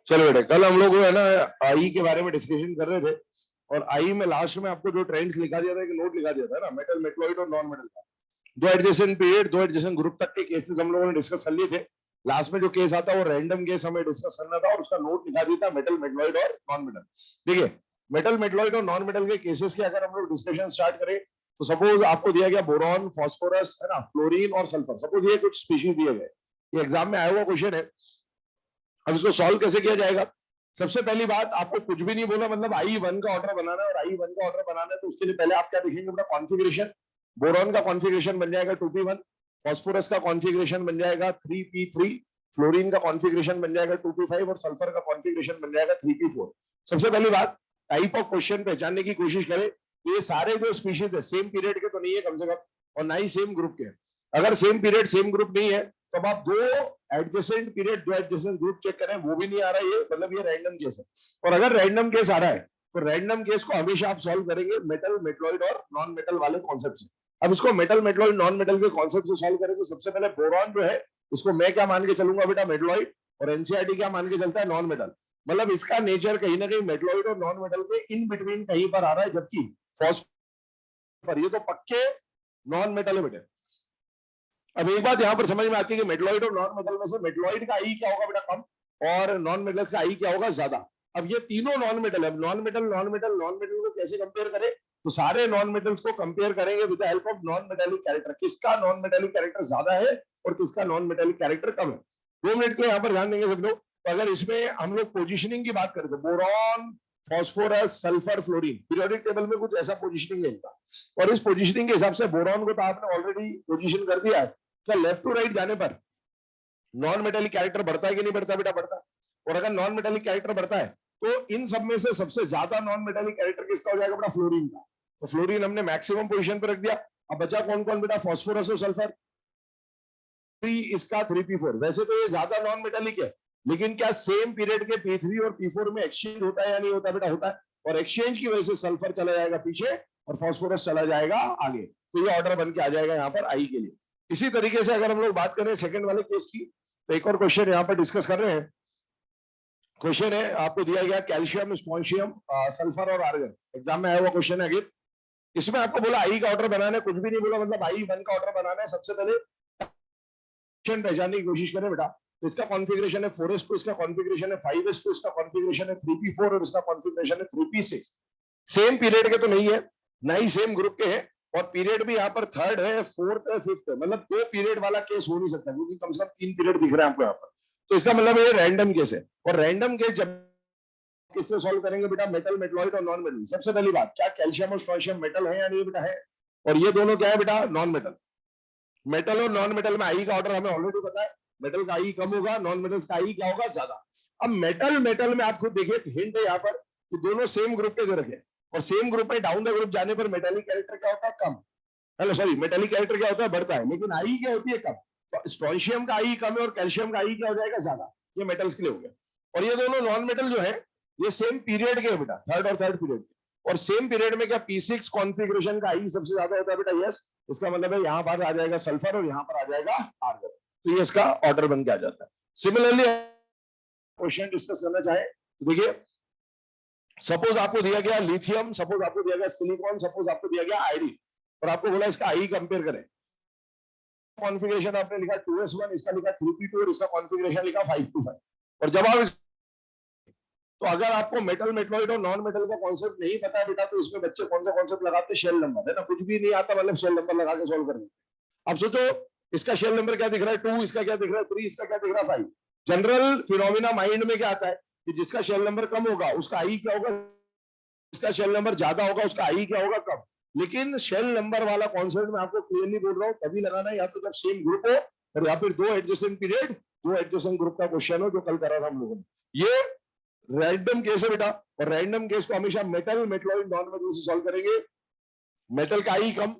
चलो बेटे, कल हम लोग है ना आई के बारे में डिस्कशन कर रहे थे, और आई में लास्ट में आपको जो ट्रेंड्स लिखा दिया था, एक नोट लिखा दिया था ना, मेटल, मेटलॉइड और नॉन मेटल का, दो एडजेसेंट पीरियड, दो एडजेसेंट ग्रुप तक के केसेस हम लोगों ने डिस्कस कर लिए थे। लास्ट में जो केस आता है वो रैंडम केस हमें डिस्कस करना था, और उसका नोट लिखा दिया था मेटल, मेटलॉइड और नॉन मेटल। देखिए, मेटल, मेटलॉइड और नॉन मेटल के केसेस के अगर हम लोग डिस्कशन स्टार्ट करें, तो सपोज आपको दिया गया बोरॉन, फास्फोरस, है ना, फ्लोरीन और सल्फर, सपोज ये कुछ स्पीशीज दिए गए, ये एग्जाम में आया हुआ क्वेश्चन है। अब इसको सॉल्व कैसे किया जाएगा? सबसे पहली बात, आपको कुछ भी नहीं बोला, मतलब I1 का ऑर्डर बनाना है, और I1 का ऑर्डर बनाना है तो उसके लिए पहले आप क्या देखेंगे अपना कॉन्फ़िगरेशन। बोरॉन का कॉन्फ़िगरेशन बन जाएगा 2p1, फास्फोरस का कॉन्फ़िगरेशन बन जाएगा 3p3, फ्लोरीन का कॉन्फ़िगरेशन बन जाएगा 2p5, और सल्फर का कॉन्फ़िगरेशन बन जाएगा 3p4। सबसे पहली बात, टाइप ऑफ क्वेश्चन पहचानने की कोशिश करें, ये सारे जो स्पीशीज है सेम पीरियड के तो नहीं है कम से कम, और ना ही सेम ग्रुप के। अगर सेम पीरियड सेम ग्रुप नहीं है तो अब आप दो एडजेसेंट पीरियड, दो एडजेसेंट ग्रुप चेक करें, वो भी नहीं आ रहा है, ये मतलब ये रैंडम केस है। और अगर रैंडम केस आ रहा है तो रैंडम केस को हमेशा आप सॉल्व करेंगे मेटल, मेटलॉइड और नॉन मेटल वाले कॉन्सेप्ट से। अब इसको मेटल, मेटलॉइड, नॉन मेटल के कॉन्सेप्ट से सॉल्व करें तो सबसे पहले बोरॉन जो है उसको मैं क्या मान के चलूंगा बेटा, मेटलॉइड, और एनसीईआरटी क्या मान के चलता है, नॉन मेटल। मतलब इसका नेचर कहीं ना कहीं मेटलॉइड और नॉन मेटल के इन बिटवीन कहीं पर आ रहा है, जबकि फॉस्फोरस ये तो पक्के नॉन मेटल है बेटे। अब एक बात यहां पर समझ में आती है कि मेटलॉइड और नॉन मेटल में से मेटलॉइड का आई क्या होगा बेटा, कम, और नॉन मेटल्स का आई क्या होगा, ज्यादा। अब ये तीनों नॉन मेटल है, non metal, non metal, non metal को कैसे कंपेयर करें? तो सारे नॉन मेटल्स को कंपेयर करेंगे with the help of non metallic character, किसका नॉन मेटेलिक कैरेक्टर ज्यादा है और किसका नॉन मेटेलिक कैरेक्टर कम है। 2 मिनट के यहाँ पर ध्यान देंगे सब लोग। तो अगर इसमें हम लोग पोजिशनिंग की बात करें तो boron, phosphorus, sulphur, fluorine, periodic table में कुछ ऐसा पोजिशनिंग है इनका, और इस पोजिशनिंग के हिसाब से बोरॉन को तो आपने ऑलरेडी पोजिशन कर दिया है, क्या लेफ्ट टू राइट जाने पर नॉन मेटेलिक कैरेक्टर बढ़ता है कि नहीं बढ़ता बेटा, बढ़ता है। और अगर नॉन मेटेलिक कैरेक्टर बढ़ता है तो इन सब में से सबसे ज्यादा नॉन मेटेलिक कैरेक्टर किसका हो जाएगा बेटा, फ्लोरीन का। तो फ्लोरीन हमने मैक्सिमम पोजीशन पर रख दिया। अब बचा कौन कौन बेटा, फास्फोरस और सल्फर, इसका 3p4। वैसे तो ये ज्यादा नॉन मेटेलिक है, लेकिन क्या सेम पीरियड के p3 और p4 में एक्सचेंज होता है या नहीं होता बेटा, होता है। और एक्सचेंज की वजह से सल्फर चला जाएगा पीछे और फास्फोरस चला जाएगा आगे, तो ये ऑर्डर बन के आ जाएगा यहाँ पर आई के लिए। इसी तरीके से अगर हम लोग बात करें सेकंड वाले केस की, तो एक और क्वेश्चन यहाँ पर डिस्कस कर रहे हैं। क्वेश्चन है, आपको दिया गया कैल्शियम, स्ट्रोंशियम, सल्फर और आर्गन, एग्जाम में आया हुआ क्वेश्चन है अगेन। इसमें आपको बोला आई का ऑर्डर बनाना है, कुछ भी नहीं बोला, मतलब I1 का ऑर्डर बनाना है। सबसे पहले पहचानने की कोशिश करें बेटा, तो इसका कॉन्फ़िगरेशन है 4s2, इसका कॉन्फ़िगरेशन है 5s2, इसका कॉन्फ़िगरेशन है 3p4 और इसका कॉन्फ़िगरेशन है 3p6। सेम पीरियड के तो नहीं है, ना ही सेम ग्रुप के हैं, और पीरियड भी यहाँ पर थर्ड है, फोर्थ है, फिफ्थ है, मतलब 2 पीरियड वाला केस हो नहीं सकता, क्योंकि कम से कम 3 पीरियड दिख रहे हैं आपको यहाँ पर। तो इसका मतलब ये रैंडम केस है, और रैंडम केस जब किससे सॉल्व करेंगे बेटा, मेटल, मेटलॉइड और नॉन मेटल। सबसे पहली बात, क्या कैल्शियम और स्ट्रोंशियम मेटल है या नहीं बेटा, है, और ये दोनों क्या है बेटा, नॉन मेटल। मेटल और नॉन मेटल में आई का ऑर्डर हमें ऑलरेडी पता है, मेटल का आई कम होगा, नॉन मेटल्स का आई क्या होगा, ज्यादा। अब मेटल, मेटल में आप खुद देखिए, हिंट है यहाँ पर कि दोनों सेम ग्रुप के दे रखे, और सेम ग्रुप में डाउन द ग्रुप जाने पर मेटेलिक कैरेक्टर क्या होता है, कम, हेलो सॉरी, मेटेलिक कैरेक्टर क्या होता है, बढ़ता है, लेकिन आई क्या होती है, कम। तो स्ट्रोंशियम का आई कम है और कैल्शियम का आई क्या हो जाएगा, ज्यादा। ये मेटल्स के लिए हो गया। और ये दोनों नॉन मेटल जो है ये सेम पीरियड के बेटा, थर्ड और थर्ड पीरियड के, और सेम पीरियड में क्या p6 कॉन्फ़िगरेशन का आई सबसे ज्यादा होता है बेटा, यस। इसका मतलब है यहाँ पर आ जाएगा सल्फर और यहाँ पर आ जाएगा आर्गन, तो ये इसका ऑर्डर बन के आ जाता है। सिमिलरली क्वेश्चन डिस्कस करना चाहे तो देखिए, सपोज आपको दिया गया लिथियम, सपोज आपको दिया गया सिलिकॉन, सपोज आपको दिया गया आयरन, और आपको बोला इसका आई कंपेयर करें। कॉन्फ़िगरेशन आपने लिखा 2s1, इसका लिखा 3p2 और इसका कॉन्फ़िगरेशन लिखा 5p5। और जब आप तो अगर आपको मेटल, मेटलॉइड और नॉन मेटल का कॉन्सेप्ट नहीं पता है बेटा, तो इसमें बच्चे कौन सा कॉन्सेप्ट लगाते हैं, शेल नंबर, है ना, कुछ भी नहीं आता मतलब शेल नंबर लगा के सॉल्व करने। अब सोचो इसका शेल नंबर क्या दिख रहा है, 2, इसका क्या दिख रहा है 3, इसका क्या दिख रहा है 5। जनरल फिनोमिना माइंड में क्या आता है कि जिसका शेल नंबर कम होगा उसका आई क्या होगा, जिसका शेल नंबर ज्यादा होगा उसका आई क्या होगा, कम। लेकिन शेल नंबर वाला कॉन्सेप्ट मैं आपको क्लियरली बोल रहा हूँ, तभी लगाना है या तो जब सेम ग्रुप हो, और या फिर 2 एडजेसेंट पीरियड, 2 एडजेसेंट ग्रुप का क्वेश्चन हो, जो कल करा था हम लोगों ने। ये रैंडम केस है बेटा, और रैंडम केस को हमेशा मेटल, मेटलॉइड, नॉन मेटल से सॉल्व करेंगे। मेटल का आई कम,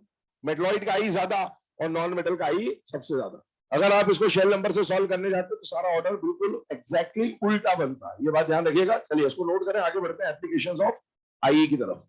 मेटलॉइड का आई ज्यादा, और नॉन मेटल का आई सबसे ज्यादा। अगर आप इसको शेल नंबर से सॉल्व करने जाते हो तो सारा ऑर्डर बिल्कुल एग्जैक्टली उल्टा बनता है, ये बात ध्यान रखिएगा। चलिए इसको नोट करें, आगे बढ़ते हैं एप्लीकेशंस ऑफ आई की तरफ।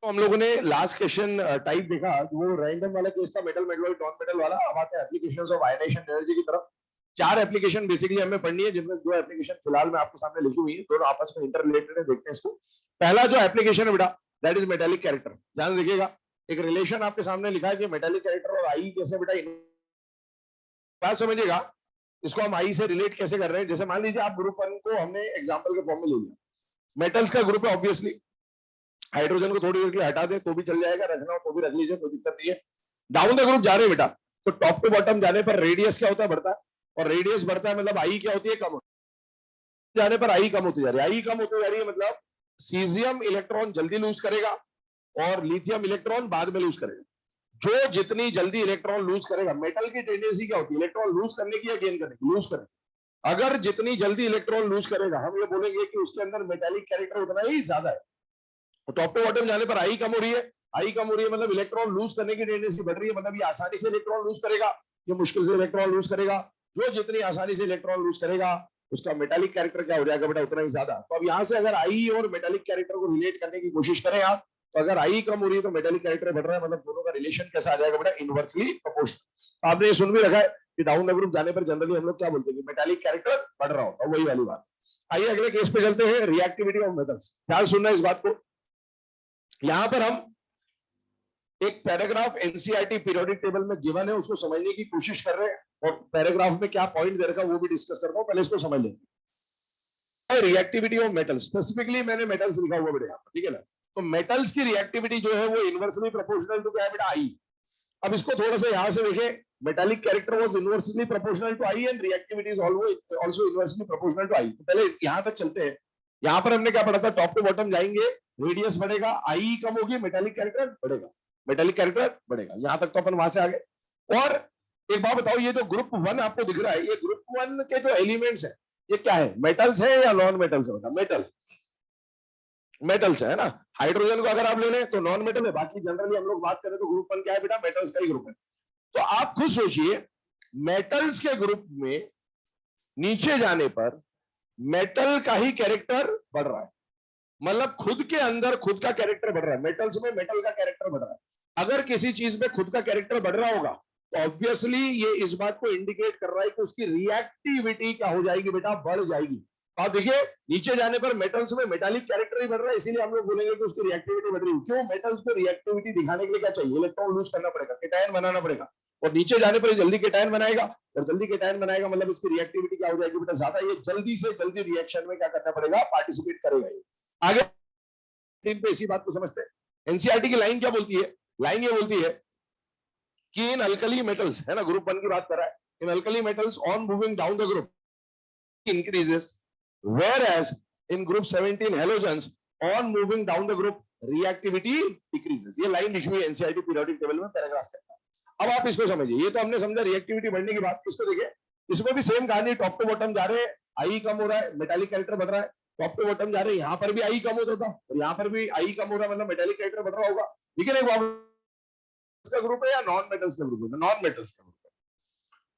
तो हम लोगों ने लास्ट क्वेश्चन टाइप देखा, वो रैंडम वाला केस था, मेटल मेटलॉइड नॉन मेटल वाला। अब आते हैं एप्लीकेशंस ऑफ आयनाइजेशन एनर्जी की तरफ। 4 एप्लीकेशन बेसिकली हमें पढ़नी है, जिनमें 2 एप्लीकेशन फिलहाल मैं आपके सामने लिखी हुई है, दोनों आपस में इंटर रिलेटेड है। देखते हैं इसको। पहला जो एप्लीकेशन है बेटा, दैट इज मेटालिक कैरेक्टर। ध्यान देखिएगा, एक रिलेशन आपके सामने लिखा है कि मेटालिक कैरेक्टर और आई कैसे बेटा, बात समझिएगा। इसको हम आई से रिलेट कैसे कर रहे हैं। जैसे मान लीजिए आप ग्रुप 1 को हमने एग्जांपल के फॉर्म में ले लिया, मेटल्स का ग्रुप है ऑब्वियसली। हाइड्रोजन को थोड़ी देर के लिए हटा दे तो भी चल जाएगा, रखना हो तो भी रख लीजिए, कोई दिक्कत नहीं है। डाउन द ग्रुप जा रहे हैं बेटा, तो टॉप टू बॉटम जाने पर रेडियस क्या होता है, बढ़ता है। और रेडियस बढ़ता है मतलब आई क्या होती है, कम होती है। जाने पर आई कम होती जा रही है, आई कम होती जा रही है मतलब सीजियम इलेक्ट्रॉन जल्दी लूज करेगा और लिथियम इलेक्ट्रॉन बाद में लूज करेगा। जो जितनी जल्दी इलेक्ट्रॉन लूज करेगा, मेटल की टेंडेंसी क्या होती है, इलेक्ट्रॉन लूज करने की या गेन करने की, लूज करने। अगर जितनी जल्दी इलेक्ट्रॉन लूज करेगा, हम ये बोलेंगे कि उसके अंदर मेटालिक कैरेक्टर उतना ही ज्यादा है। तो टॉप टू बॉटम जाने पर आई कम हो रही है, आई कम हो रही है मतलब इलेक्ट्रॉन लूज करने की टेंडेंसी बढ़ रही है, मतलब ये आसानी से इलेक्ट्रॉन लूज करेगा, ये मुश्किल से इलेक्ट्रॉन लूज करेगा। जो जितनी आसानी से इलेक्ट्रॉन लूज करेगा, उसका मेटालिक कैरेक्टर क्या हो जाएगा बेटा, उतना ही ज्यादा। तो अब यहां से अगर आई और मेटालिक कैरेक्टर को रिलेट करने की कोशिश करें आप, तो अगर आई कम हो रही है तो मेटालिक कैरेक्टर बढ़ रहा है, मतलब दोनों का रिलेशन कैसा आ जाएगा बेटा, इनवर्सली प्रोपोर्शनल। आपने ये सुन भी रखा है कि डाउन द ग्रुप जाने पर जनरली हम लोग क्या बोलते हैं, मेटालिक कैरेक्टर बढ़ रहा होता है, वही वाली बात। आइए अगले केस पे चलते हैं, रिएक्टिविटी ऑफ मेटल्स। ख्याल सुनना है इस बात को। यहां पर हम एक पैराग्राफ एनसीईआरटी पीरियोडिक टेबल में गिवन है, उसको समझने की कोशिश कर रहे हैं, और पैराग्राफ में क्या पॉइंट दे रखा है वो भी डिस्कस करता हूं, पहले इसको समझ लेंगे। रिएक्टिविटी ऑफ मेटल्स, स्पेसिफिकली मैंने मेटल्स लिखा हुआ बेटा, ठीक है ना। तो मेटल्स की रिएक्टिविटी जो है वो इनवर्सली प्रोपोर्शनल टू क्या है बेटा, आई। अब इसको थोड़ा सा यहां से देखें, metallic character was inversely proportional to I and reactivity is also inversely proportional to I. तो पहले यहां तक चलते हैं। यहां पर हमने क्या पढ़ा था, टॉप टू बॉटम जाएंगे, रेडियस बढ़ेगा, आई कम होगी, मेटालिक कैरेक्टर बढ़ेगा, मेटालिक कैरेक्टर बढ़ेगा। यहां तक तो अपन वहां से आ गए। और एक बात बताओ, ये जो ग्रुप 1 आपको दिख रहा है, ये ग्रुप 1 के जो एलिमेंट्स है, ये क्या है, मेटल्स है या नॉन मेटल्स है? मेटल, मेटल्स है ना। हाइड्रोजन को अगर आप ले लें तो नॉन मेटल है, बाकी जनरली हम लोग बात करें तो ग्रुप 1 क्या है बेटा, मेटल्स का ही ग्रुप है। तो आप खुद सोचिए, मेटल्स के ग्रुप में नीचे जाने पर मेटल का ही कैरेक्टर बढ़ रहा है, मतलब खुद के अंदर खुद का कैरेक्टर बढ़ रहा है। मेटल्स में मेटल का कैरेक्टर बढ़ रहा है। अगर किसी चीज में खुद का कैरेक्टर बढ़ रहा होगा तो ऑब्वियसली ये इस बात को इंडिकेट कर रहा है कि उसकी रिएक्टिविटी क्या हो जाएगी बेटा, बढ़ जाएगी। आप देखिए, नीचे जाने पर मेटल्स में मेटालिक कैरेक्टर ही बढ़ रहा है, इसीलिए हम लोग बोलेंगे कि उसकी रिएक्टिविटी बढ़ रही है। क्यों, मेटल्स को रिएक्टिविटी दिखाने के लिए क्या चाहिए, इलेक्ट्रॉन लूज करना पड़ेगा, केटायन बनाना पड़ेगा, और नीचे जाने पर जल्दी केटायन बनाएगा, और जल्दी केटायन बनाएगा मतलब इसकी रिएक्टिविटी क्या हो जाएगी बेटा, ज्यादा। ये जल्दी से जल्दी रिएक्शन में क्या करना पड़ेगा, पार्टिसिपेट करेगा। ये आगे पे इसी बात को समझते हैं। एनसीईआरटी की लाइन क्या बोलती है, लाइन ये बोलती है कि इन अल्कली मेटल्स, है ना, ग्रुप 1 की बात कर रहा है, in alkali metals on moving down the group increases, whereas in group 17 halogens on moving down the group reactivity decreases। ये लाइन लिखी हुई है एनसीईआरटी पीरियोडिक टेबल में, पैराग्राफ के अंदर। अब आप इसको समझिए, ये तो हमने समझा रिएक्टिविटी बढ़ने की बात। इसको देखिए, इसमें भी सेम कहानी, टॉप टू बॉटम जा रहे हैं, आई कम हो रहा है, मेटालिक कैरेक्टर बढ़ रहा है। टॉप टू बॉटम जा रहे हैं, यहाँ पर भी आई कम होता था और यहाँ पर भी आई कम हो रहा है, मतलब मेटालिक कैरेक्टर बढ़ रहा होगा। लेकिन एक का ग्रुप है या नॉन मेटल्स का ग्रुप है, नॉन मेटल्स का ग्रुप है।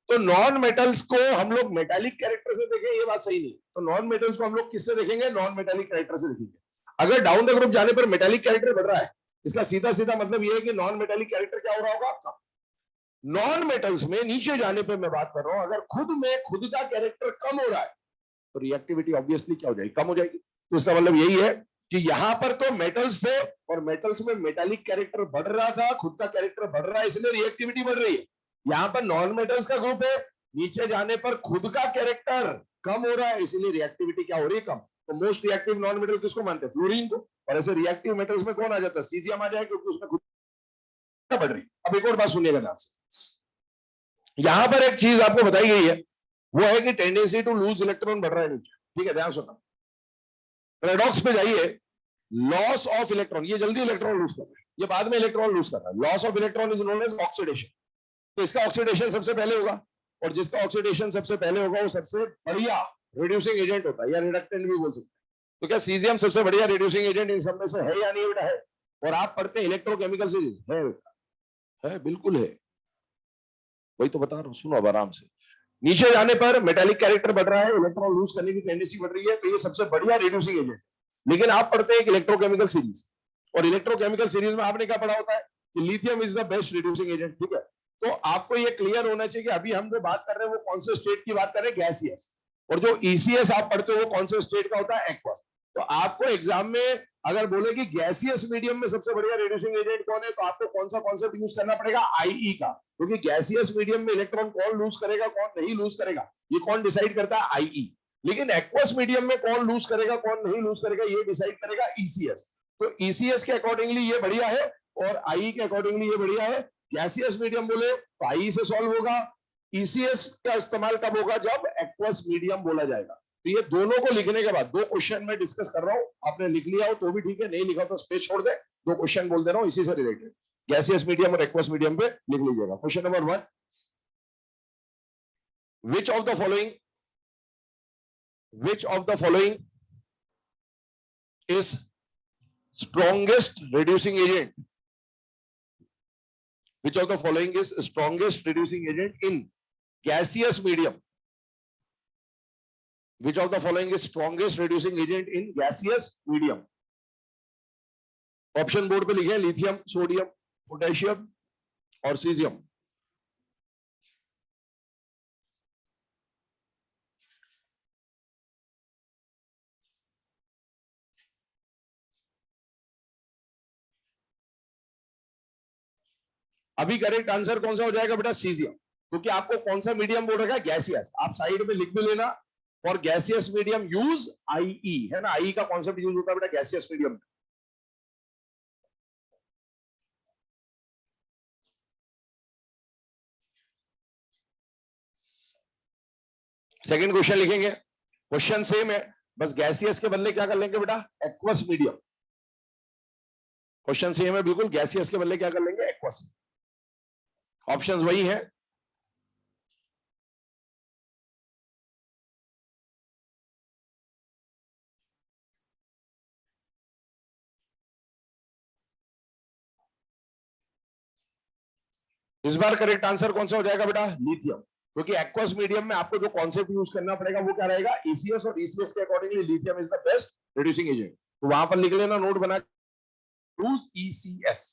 तो नॉन मेटल्स को हम लोग मेटालिक कैरेक्टर से देखें, ये बात सही नहीं। तो नॉन मेटल्स को हम लोग किससे देखेंगे, नॉन मेटालिक कैरेक्टर से देखेंगे। अगर डाउन द ग्रुप जाने पर मेटालिक कैरेक्टर बढ़ रहा है, इसका सीधा सीधा मतलब ये है कि नॉन मेटालिक कैरेक्टर क्या हो रहा होगा आपका। नॉन मेटल्स में नीचे जाने पर मैं बात कर रहा हूं, अगर खुद में खुद का कैरेक्टर कम हो रहा है तो रिएक्टिविटी ऑब्वियसली क्या हो जाएगी, कम हो जाएगी। तो इसका मतलब यही है कि यहां पर तो मेटल्स थे और मेटल्स में मेटालिक कैरेक्टर बढ़ रहा था, खुद का कैरेक्टर बढ़ रहा है, इसलिए रिएक्टिविटी बढ़ रही है। यहाँ पर नॉन मेटल्स का ग्रुप है, नीचे जाने पर खुद का कैरेक्टर कम हो रहा है, इसीलिए रिएक्टिविटी क्या हो रही है, कम। तो मोस्ट रिएक्टिव नॉन मेटल किसको मानते हैं, फ्लोरीन को। और ऐसे रिएक्टिव मेटल्स में कौन आ जाता है, सीजियम आ जाए, क्योंकि उसमें खुद बढ़ रही। अब एक और बात सुनिएगा ध्यान से, यहां पर एक चीज आपको बताई गई है, वो है कि टेंडेंसी टू लूज इलेक्ट्रॉन बढ़ रहा है नीचे, ठीक है, ध्यान सुनना। पैराडॉक्स पे जाइए, लॉस ऑफ इलेक्ट्रॉन, ये जल्दी इलेक्ट्रॉन लूज कर रहा है, ये बाद में इलेक्ट्रॉन लूज कर रहा है। Loss of electron is known as oxidation. तो इसका ऑक्सीडेशन सबसे पहले होगा, और जिसका ऑक्सीडेशन सबसे पहले होगा वो सबसे बढ़िया रिड्यूसिंग एजेंट होता है, या रिडक्टेंट भी बोल सकते हैं। तो क्या सीजियम सबसे बढ़िया रिड्यूसिंग एजेंट इन सब में से है या नहीं बेटा, है। और आप पढ़ते हैं इलेक्ट्रोकेमिकल सीरीज, है बेटा, है, बिल्कुल है, वही तो बता रहा हूं, सुनो अब आराम से। नीचे जाने पर मेटालिक कैरेक्टर बढ़ रहा है, इलेक्ट्रॉन लूज करने की टेंडेंसी बढ़ रही है, तो ये सबसे बढ़िया रिड्यूसिंग एजेंट। लेकिन आप पढ़ते हैं एक इलेक्ट्रोकेमिकल सीरीज, और इलेक्ट्रोकेमिकल सीरीज में आपने क्या पढ़ा होता है कि lithium is the best reducing agent, ठीक है। तो आपको ये क्लियर होना चाहिए कि अभी हम जो बात कर रहे हैं वो कौन से स्टेट की बात कर रहे हैं, गैसियस, और जो ईसीएस आप पढ़ते हो वो कौन से स्टेट का होता है, एक्वस। तो आपको एग्जाम में अगर बोले कि गैसियस मीडियम में सबसे बढ़िया रिड्यूसिंग एजेंट कौन है, तो आपको कौन सा कॉन्सेप्ट यूज करना पड़ेगा, आईई का, क्योंकि गैसियस मीडियम में इलेक्ट्रॉन कौन लूज करेगा कौन नहीं लूज करेगा ये कौन डिसाइड करता है, आईई। लेकिन एक्वस मीडियम में कौन लूज करेगा कौन नहीं लूज करेगा ये डिसाइड करेगा ईसीएस। तो ईसीएस के अकॉर्डिंगली ये बढ़िया है और आई के अकॉर्डिंगली ये बढ़िया है। गैसियस मीडियम बोले तो आई से सॉल्व होगा, ईसीएस का इस्तेमाल कब होगा, जब एक्वस मीडियम बोला जाएगा। तो ये दोनों को लिखने के बाद, दो क्वेश्चन में डिस्कस कर रहा हूं, आपने लिख लिया हो तो भी ठीक है, नहीं लिखा तो स्पेस छोड़ दे, दो क्वेश्चन बोल दे रहा हूं इसी से रिलेटेड, गैसियस मीडियम और एक्वस मीडियम पे लिख लीजिएगा। Question number 1, which of the following which of the following is strongest reducing agent, which of the following is strongest reducing agent in gaseous medium, which of the following is strongest reducing agent in gaseous medium? Option board पे लिखे, lithium, sodium, potassium और caesium. अभी correct answer कौन सा हो जाएगा बेटा, caesium, क्योंकि आपको कौन सा मीडियम बोल रखा है, गैसियस। आप साइड में लिख भी लेना, for gaseous medium use IE, है ना, आई का कॉन्सेप्ट यूज होता है बेटा गैसियस मीडियम में। सेकंड क्वेश्चन लिखेंगे, क्वेश्चन सेम है, बस गैसियस के बदले क्या कर लेंगे बेटा, एक्वस मीडियम। क्वेश्चन सेम है बिल्कुल, गैसियस के बदले क्या कर लेंगे, एक्वस। ऑप्शंस वही है। इस बार करेक्ट आंसर कौन सा हो जाएगा बेटा, लिथियम, क्योंकि एक्वस मीडियम में आपको जो कॉन्सेप्ट यूज करना पड़ेगा वो क्या रहेगा, ईसीएस, और ईसीएस के accordingly lithium is the best reducing agent. तो वहां पर लिख लेना, नोट बना, यूज ईसीएस।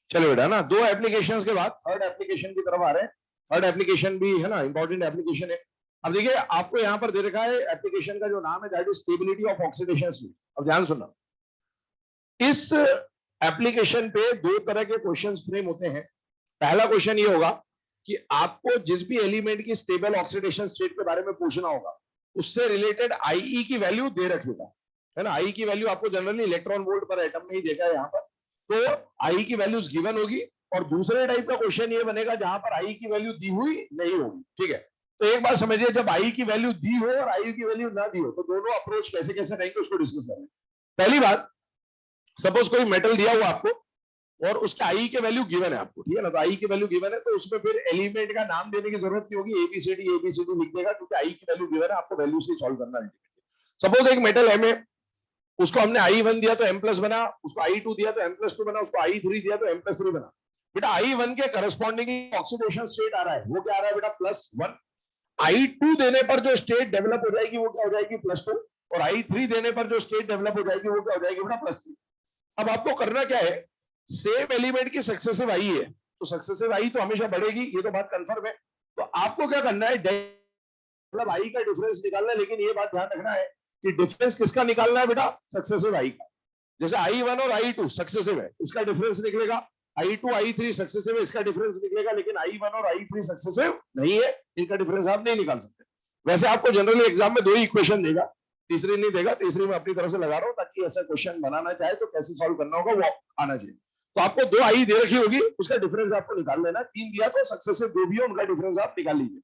चलो बेटा ना, दो एप्लीकेशंस के बाद थर्ड एप्लीकेशन की तरफ आ रहे हैं। थर्ड एप्लीकेशन भी है ना, इंपॉर्टेंट एप्लीकेशन है। अब देखिए आपको यहां पर दे रखा है एप्लीकेशन का जो नाम है, that is stability of oxidation state. अब ध्यान सुनना, इस एप्लीकेशन पे दो तरह के क्वेश्चंस फ्रेम होते हैं। पहला क्वेश्चन ये होगा कि आपको जिस भी एलिमेंट की स्टेबल ऑक्सीडेशन स्टेट के बारे में पूछना होगा, उससे रिलेटेड आईई की वैल्यू दे रखेगा, है ना। आई की वैल्यू आपको जनरली इलेक्ट्रॉन वोल्ट पर एटम में ही देखा है यहाँ पर, तो आई की वैल्यूज गिवन होगी। और दूसरे टाइप का क्वेश्चन ये बनेगा जहां पर आई की वैल्यू दी हुई नहीं होगी, ठीक है। तो एक बात समझिए, जब आई की वैल्यू दी हो और आई की वैल्यू ना दी हो, तो दोनों अप्रोच कैसे कैसे रहेंगे उसको डिस्कस करेंगे। पहली बात, सपोज कोई मेटल दिया हुआ आपको और उसके आई के वैल्यू गिवन है आपको, ठीक है ना। तो आई की वैल्यू गिवन है, तो उसमें फिर एलिमेंट का नाम देने की जरूरत नहीं होगी, एबीसीडी लिख देगा, क्योंकि आई की वैल्यू गिवन है, आपको वैल्यू से सॉल्व करना है। सपोज एक मेटल है, में उसको हमने I1 दिया तो M प्लस बना, उसको I2 दिया तो M प्लस 2 बना, उसको I3 दिया तो M प्लस 3 बना। बेटा I1 के करस्पॉन्डिंग ऑक्सीडेशन स्टेट आ रहा है, वो क्या आ रहा है बेटा, +1। I2 देने पर जो स्टेट डेवलप हो जाएगी वो क्या हो जाएगी, +2। और I3 देने पर जो स्टेट डेवलप हो जाएगी वो क्या हो जाएगी बेटा, +3। अब आपको करना क्या है, सेम एलिमेंट की सक्सेसिव आई है, तो सक्सेसिव आई तो हमेशा बढ़ेगी, ये तो बात कंफर्म है। तो आपको क्या करना है, मतलब आई का डिफरेंस निकालना है, लेकिन ये बात ध्यान रखना है कि डिफरेंस किसका निकालना है बेटा, सक्सेसिव आई का। जैसे I1 और I2 सक्सेसिव है, इसका डिफरेंस निकलेगा। I2 I3 सक्सेसिव है, इसका डिफरेंस निकलेगा। लेकिन I1 और I3 सक्सेसिव नहीं है, इनका डिफरेंस आप नहीं निकाल सकते। वैसे आपको जनरली एग्जाम में दो ही इक्वेशन देगा, तीसरी नहीं देगा। तीसरी मैं अपनी तरफ से लगा रहा हूं, ताकि ऐसा क्वेश्चन बनाना चाहे तो कैसे सॉल्व करना होगा वो आना चाहिए। तो आपको दो आई दे रखी होगी, उसका डिफरेंस आपको निकाल लेना। तीन दिया तो सक्सेसिव जो भी है उनका डिफरेंस आप निकाल लीजिए।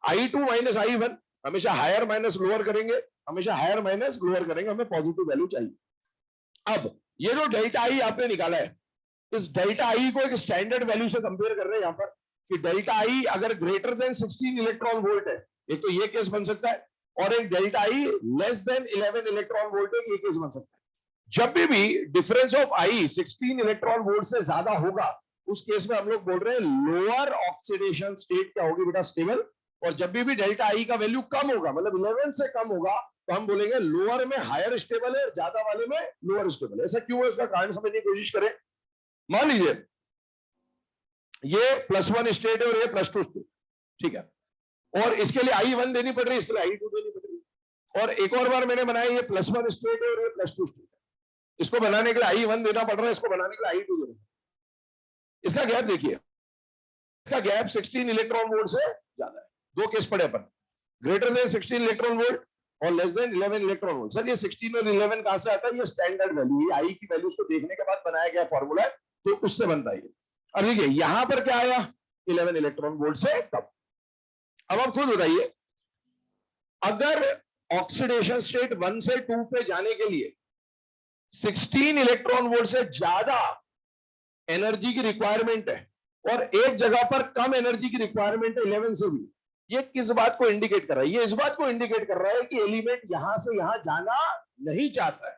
I2 माइनस I1 हमेशा हायर माइनस लोअर करेंगे, हमेशा हायर माइनस लोअर करेंगे, हमें पॉजिटिव वैल्यू चाहिए। अब ये जो डेल्टा आई आपने निकाला है, इस डेल्टा आई को एक स्टैंडर्ड वैल्यू से कंपेयर कर रहे हैं यहाँ पर, कि डेल्टा आई अगर ग्रेटर देन 16 इलेक्ट्रॉन वोल्ट है, एक तो ये केस बन सकता है, और एक डेल्टा आई लेस देन 11 इलेक्ट्रॉन वोल्ट है, ये केस बन सकता है। जब भी difference of I 16 electron volt से ज्यादा होगा, उस केस में हम लोग बोल रहे हैं लोअर ऑक्सीडेशन स्टेट क्या होगी बेटा, स्टेबल। और जब भी डेल्टा आई का वैल्यू कम होगा, मतलब 11 से कम होगा, तो हम बोलेंगे लोअर में हायर स्टेबल है, ज्यादा वाले में लोअर स्टेबल है। ऐसा क्यों है, उसका कारण समझने की कोशिश करें। मान लीजिए ये +1 स्टेट है और ये +2 स्टेट, ठीक है, और इसके लिए I1 देनी पड़ रही है, इसके लिए I2 देनी पड़ रही है। और एक और बार मैंने बनाया, ये +1 स्टेट है और ये +2 स्टेट है, इसको बनाने के लिए I1 देना पड़ रहा है, इसको बनाने के लिए I2 देना। इसका गैप देखिए, इसका गैप 16 इलेक्ट्रॉन वोल्ट से ज्यादा है। दो केस पड़े अपन, ग्रेटर देन 16 इलेक्ट्रॉन वोल्ट और less than 11 electron volt. Sir ये 16 और 11 कहां से आता है, ये स्टैंडर्ड वैल्यू, ये आई की वैल्यूज को देखने के बाद बनाया गया फॉर्मूला है, तो उससे बनता है। अब देखिए यहां पर क्या आया, 11 इलेक्ट्रॉन वोल्ट से कम। अब आप खुद बताइए, अगर ऑक्सीडेशन स्टेट 1 से 2 पे जाने के लिए 16 इलेक्ट्रॉन वोल्ट से ज्यादा एनर्जी की रिक्वायरमेंट है, और एक जगह पर कम एनर्जी की रिक्वायरमेंट है 11 से भी, ये किस बात को इंडिकेट कर रहा है, ये इस बात को इंडिकेट कर रहा है कि एलिमेंट यहां से यहां जाना नहीं चाहता है।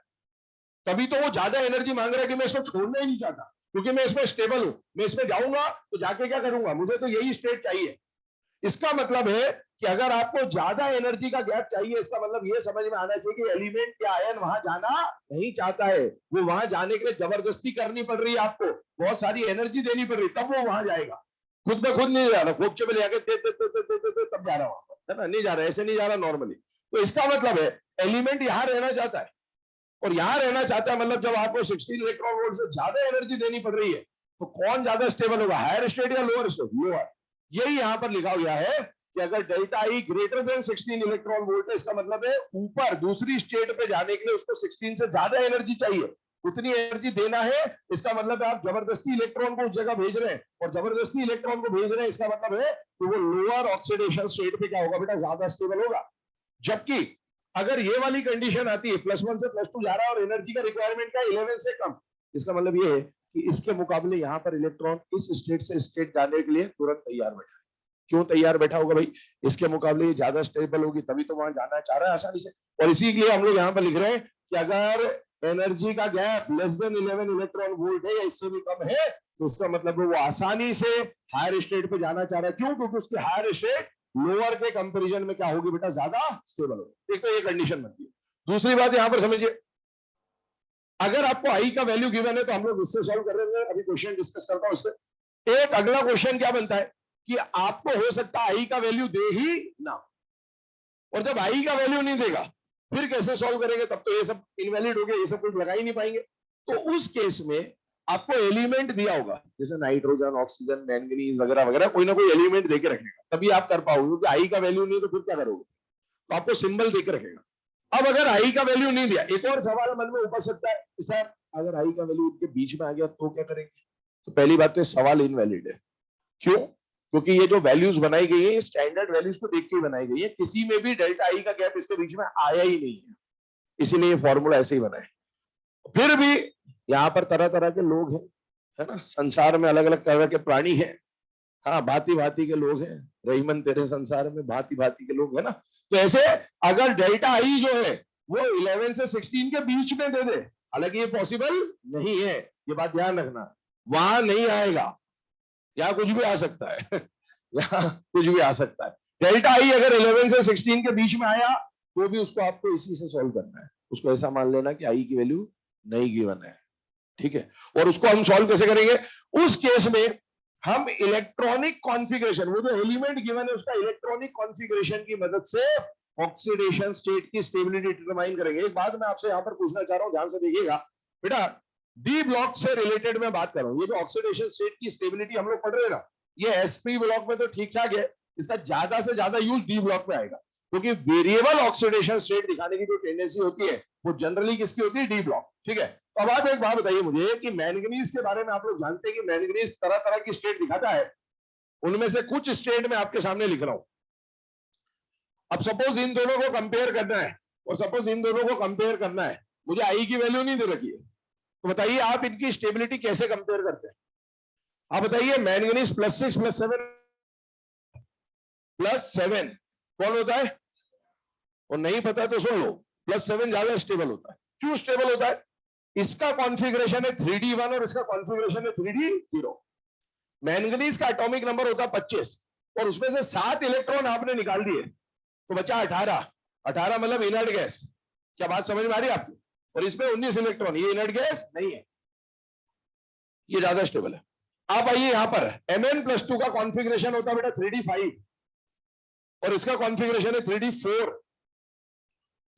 तभी तो वो ज्यादा एनर्जी मांग रहा है, कि मैं इसको छोड़ना ही नहीं चाहता, क्योंकि मैं इसमें स्टेबल हूं, मैं इसमें जाऊंगा तो जाके क्या करूंगा, मुझे तो यही स्टेट चाहिए। इसका मतलब है कि अगर आपको ज्यादा एनर्जी का गैप चाहिए, इसका मतलब ये समझ में आना चाहिए कि एलिमेंट के आयन वहां जाना नहीं चाहता है, वो वहां जाने के लिए जबरदस्ती करनी पड़ रही है, आपको बहुत सारी एनर्जी देनी पड़ रही है, तब वो वहां जाएगा। खुद में खुद नहीं जा रहा, खोपचे में लेके तब जा रहा वहां, है ना, नहीं जा रहा, ऐसे नहीं जा रहा नॉर्मली। तो इसका मतलब है एलिमेंट यहां रहना चाहता है, और यहां रहना चाहता है, मतलब जब आपको 16 इलेक्ट्रॉन वोल्ट से ज्यादा एनर्जी देनी पड़ रही है, तो कौन ज्यादा स्टेबल होगा, हायर स्टेट या लोअर स्टेट, लोअर। यही यहां पर लिखा गया है कि अगर डेल्टा आई ग्रेटर देन 16 इलेक्ट्रॉन वोल्ट है, इसका मतलब है ऊपर दूसरी स्टेट पे जाने के लिए उसको 16 से ज्यादा एनर्जी चाहिए, उतनी एनर्जी देना है। इसका मतलब है आप जबरदस्ती इलेक्ट्रॉन को उस जगह भेज रहे हैं, और जबरदस्ती इलेक्ट्रॉन को भेज रहे हैं, इसका मतलब है कि वो लोअर ऑक्सीडेशन स्टेट पे क्या होगा बेटा, ज्यादा स्टेबल होगा। जबकि अगर ये वाली कंडीशन आती है, +1 से +2 जा रहा है और एनर्जी का रिक्वायरमेंट का 11 से कम, इसका मतलब ये है कि इसके मुकाबले यहां पर इलेक्ट्रॉन इस स्टेट से स्टेट जाने के लिए तुरंत तैयार बैठा है। क्यों तैयार बैठा होगा भाई, इसके मुकाबले ये ज्यादा स्टेबल होगी, तभी तो वहां जाना चाह रहा है आसानी से। और इसी के लिए हम लोग यहाँ पर लिख रहे हैं कि अगर एनर्जी का gap less than 11 electron volt है या इससे भी कम है, तो उसका मतलब वो आसानी से हायर स्टेट पे जाना चाह रहा है। क्यों, क्योंकि उसकी हायर स्टेट लोअर के कंपेरिजन में क्या होगी बेटा, ज्यादा स्टेबल होगी। एक तो ये कंडीशन बनती है। दूसरी बात यहां पर समझिए, अगर आपको आई का वैल्यू गिवन है तो हम लोग इससे सॉल्व कर रहे हैं, अभी क्वेश्चन डिस्कस करता हूं इससे। एक अगला क्वेश्चन क्या बनता है कि आपको हो सकता है आई का वैल्यू दे ही ना, और जब आई का वैल्यू नहीं देगा फिर कैसे सॉल्व करेंगे, तब तो ये सब इनवैलिड हो गया, ये सब कुछ लगा ही नहीं पाएंगे। तो उस केस में आपको एलिमेंट दिया होगा, जैसे नाइट्रोजन, ऑक्सीजन, मैंगनीज वगैरह वगैरह, कोई ना कोई एलिमेंट देके रखेगा, तभी आप कर पाओगे, क्योंकि आई का वैल्यू नहीं तो फिर क्या करोगे, तो आपको सिंबल देके रखेगा। अब अगर आई का वैल्यू नहीं दिया, एक और सवाल मन में उपज सकता है कि सर अगर आई का वैल्यू इनके बीच में आ गया तो क्या करेंगे। तो पहली बात तो सवाल इनवैलिड है। क्यों? क्योंकि ये जो वैल्यूज बनाई गई है स्टैंडर्ड वैल्यूज को देख के बनाई गई है, किसी में भी डेल्टा आई का गैप इसके बीच में आया ही नहीं है, इसीलिए ये फॉर्मूला ऐसे ही बना है। फिर भी यहाँ पर तरह तरह के लोग हैं, है ना, संसार में अलग अलग तरह के प्राणी हैं, हाँ भांति भांति के लोग हैं, रहीमन तेरे संसार में भांति भांति के लोग है ना। तो ऐसे अगर डेल्टा आई जो है वो 11 से 16 के बीच में दे दे, हालांकि ये पॉसिबल नहीं है, ये बात ध्यान रखना, वहां नहीं आएगा, यहाँ कुछ भी आ सकता है यहाँ कुछ भी आ सकता है। डेल्टा आई अगर 11 से 16 के बीच में आया तो भी उसको आपको इसी से सॉल्व करना है, उसको ऐसा मान लेना कि आई की वैल्यू नहीं गिवन है, ठीक है। और उसको हम सॉल्व कैसे करेंगे, उस केस में हम इलेक्ट्रॉनिक कॉन्फ़िगरेशन, वो जो एलिमेंट गिवन है उसका इलेक्ट्रॉनिक कॉन्फ़िगरेशन की मदद से ऑक्सीडेशन स्टेट की स्टेबिलिटी डिटरमाइन करेंगे। एक बात मैं आपसे यहां पर पूछना चाह रहा हूं, ध्यान से देखिएगा बेटा, डी ब्लॉक से रिलेटेड मैं बात कर रहा हूं। ये जो ऑक्सीडेशन स्टेट की स्टेबिलिटी हम लोग पढ़ रहे हैं ना, ये एसपी ब्लॉक में तो ठीक ठाक है, इसका ज्यादा से ज्यादा यूज डी ब्लॉक में आएगा, क्योंकि वेरिएबल ऑक्सीडेशन स्टेट दिखाने की जो टेंडेंसी होती है वो जनरली किसकी होती है, डी ब्लॉक, ठीक है। तो अब आप एक बात बताइए मुझे कि मैंगनीज के बारे में आप लोग जानते हैं कि मैंगनीज तरह तरह की स्टेट दिखाता है, उनमें से कुछ स्टेट में आपके सामने लिख रहा हूं। अब सपोज इन दोनों को कंपेयर करना है, और सपोज इन दोनों को कंपेयर करना है, मुझे आई की वैल्यू नहीं दे रखी है, तो बताइए आप इनकी स्टेबिलिटी कैसे कंपेयर करते हैं। आप बताइए मैंगनीज +6 +7 कौन होता है, और नहीं पता तो सुन लो, +7 ज्यादा स्टेबल होता है। क्यों स्टेबल होता है, इसका कॉन्फ़िगरेशन है 3D1 और इसका कॉन्फ़िगरेशन है 3D0। मैंगनीज का एटॉमिक नंबर होता है 25 और उसमें से 7 इलेक्ट्रॉन आपने निकाल दिए तो बचा 18। 18 मतलब इनर्ट गैस, क्या बात समझ में आ रही है आपको, और इसमें 19 इलेक्ट्रॉन, ये इनर्ट गैस नहीं है, ये ज्यादा स्टेबल है। आप आइए यहां पर Mn+2 का कॉन्फ़िगरेशन होता है बेटा 3D5 और इसका कॉन्फ़िगरेशन है 3D4।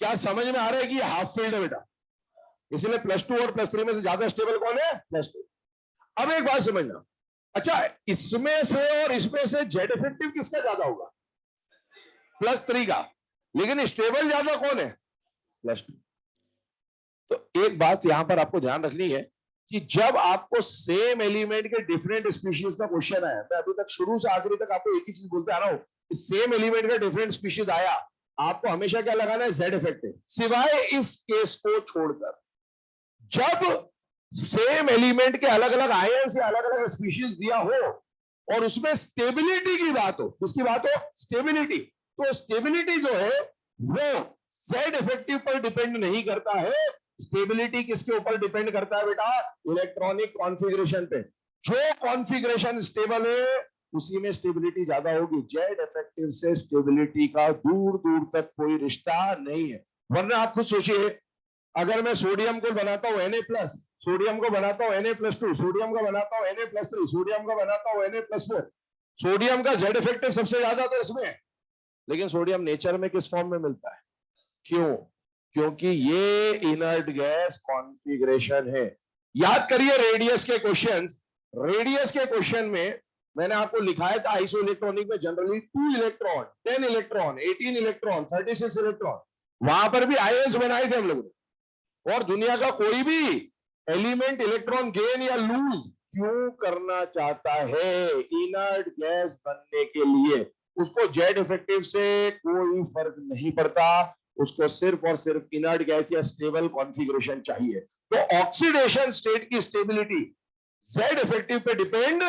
क्या समझ में आ रहा है कि ये हाफ फील्ड है बेटा, इसलिए +2 और +3 में से ज्यादा स्टेबल कौन है, +2। अब एक बात समझना, अच्छा इसमें से और इसमें से जेड इफेक्टिव किसका ज्यादा होगा, +3 का, लेकिन स्टेबल ज्यादा कौन है, +2। तो एक बात यहां पर आपको ध्यान रखनी है कि जब आपको सेम एलिमेंट के डिफरेंट स्पीशीज का क्वेश्चन आया, मैं अभी तक शुरू से आखिरी तक आपको एक ही चीज बोलते आ रहा हूं, सेम एलिमेंट का डिफरेंट स्पीशीज आया, आपको हमेशा क्या लगाना है, जेड इफेक्टिव, सिवाय इस केस को छोड़कर। जब सेम एलिमेंट के अलग अलग आयन से अलग अलग स्पीशीज दिया हो और उसमें स्टेबिलिटी की बात हो, किसकी बात हो, स्टेबिलिटी, तो स्टेबिलिटी जो है वो जेड इफेक्टिव पर डिपेंड नहीं करता है, स्टेबिलिटी किसके ऊपर डिपेंड करता है बेटा, इलेक्ट्रॉनिक कॉन्फ़िगरेशन पे। जो कॉन्फ़िगरेशन स्टेबल है उसी में स्टेबिलिटी ज्यादा होगी, जेड इफेक्टिव से स्टेबिलिटी का दूर दूर तक कोई रिश्ता नहीं है। वरना आप खुद सोचिए, अगर मैं सोडियम को बनाता हूं Na+, सोडियम को बनाता हूं Na+2, सोडियम का बनाता हूं Na+3, सोडियम का बनाता हूं Na+4, सोडियम का जेड इफेक्टिव सबसे ज्यादा तो इसमें, लेकिन सोडियम नेचर में किस फॉर्म में मिलता है, क्यों, क्योंकि ये इनर्ट गैस कॉन्फ़िगरेशन है। याद करिए रेडियस के क्वेश्चंस, रेडियस के क्वेश्चन में मैंने आपको लिखाया था आइसोइलेक्ट्रॉनिक में generally 2 electron, 10 electron, 18 electron, 36 electron, वहां पर भी आयंस बनाए थे हम लोगों ने। और दुनिया का कोई भी एलिमेंट इलेक्ट्रॉन गेन या लूज क्यों करना चाहता है, इनर्ट गैस बनने के लिए, उसको जेड इफेक्टिव से कोई फर्क नहीं पड़ता, उसको सिर्फ और सिर्फ इनर्ट गैस या स्टेबल कॉन्फ़िगरेशन चाहिए। तो ऑक्सीडेशन स्टेट की स्टेबिलिटी जेड इफेक्टिव पे डिपेंड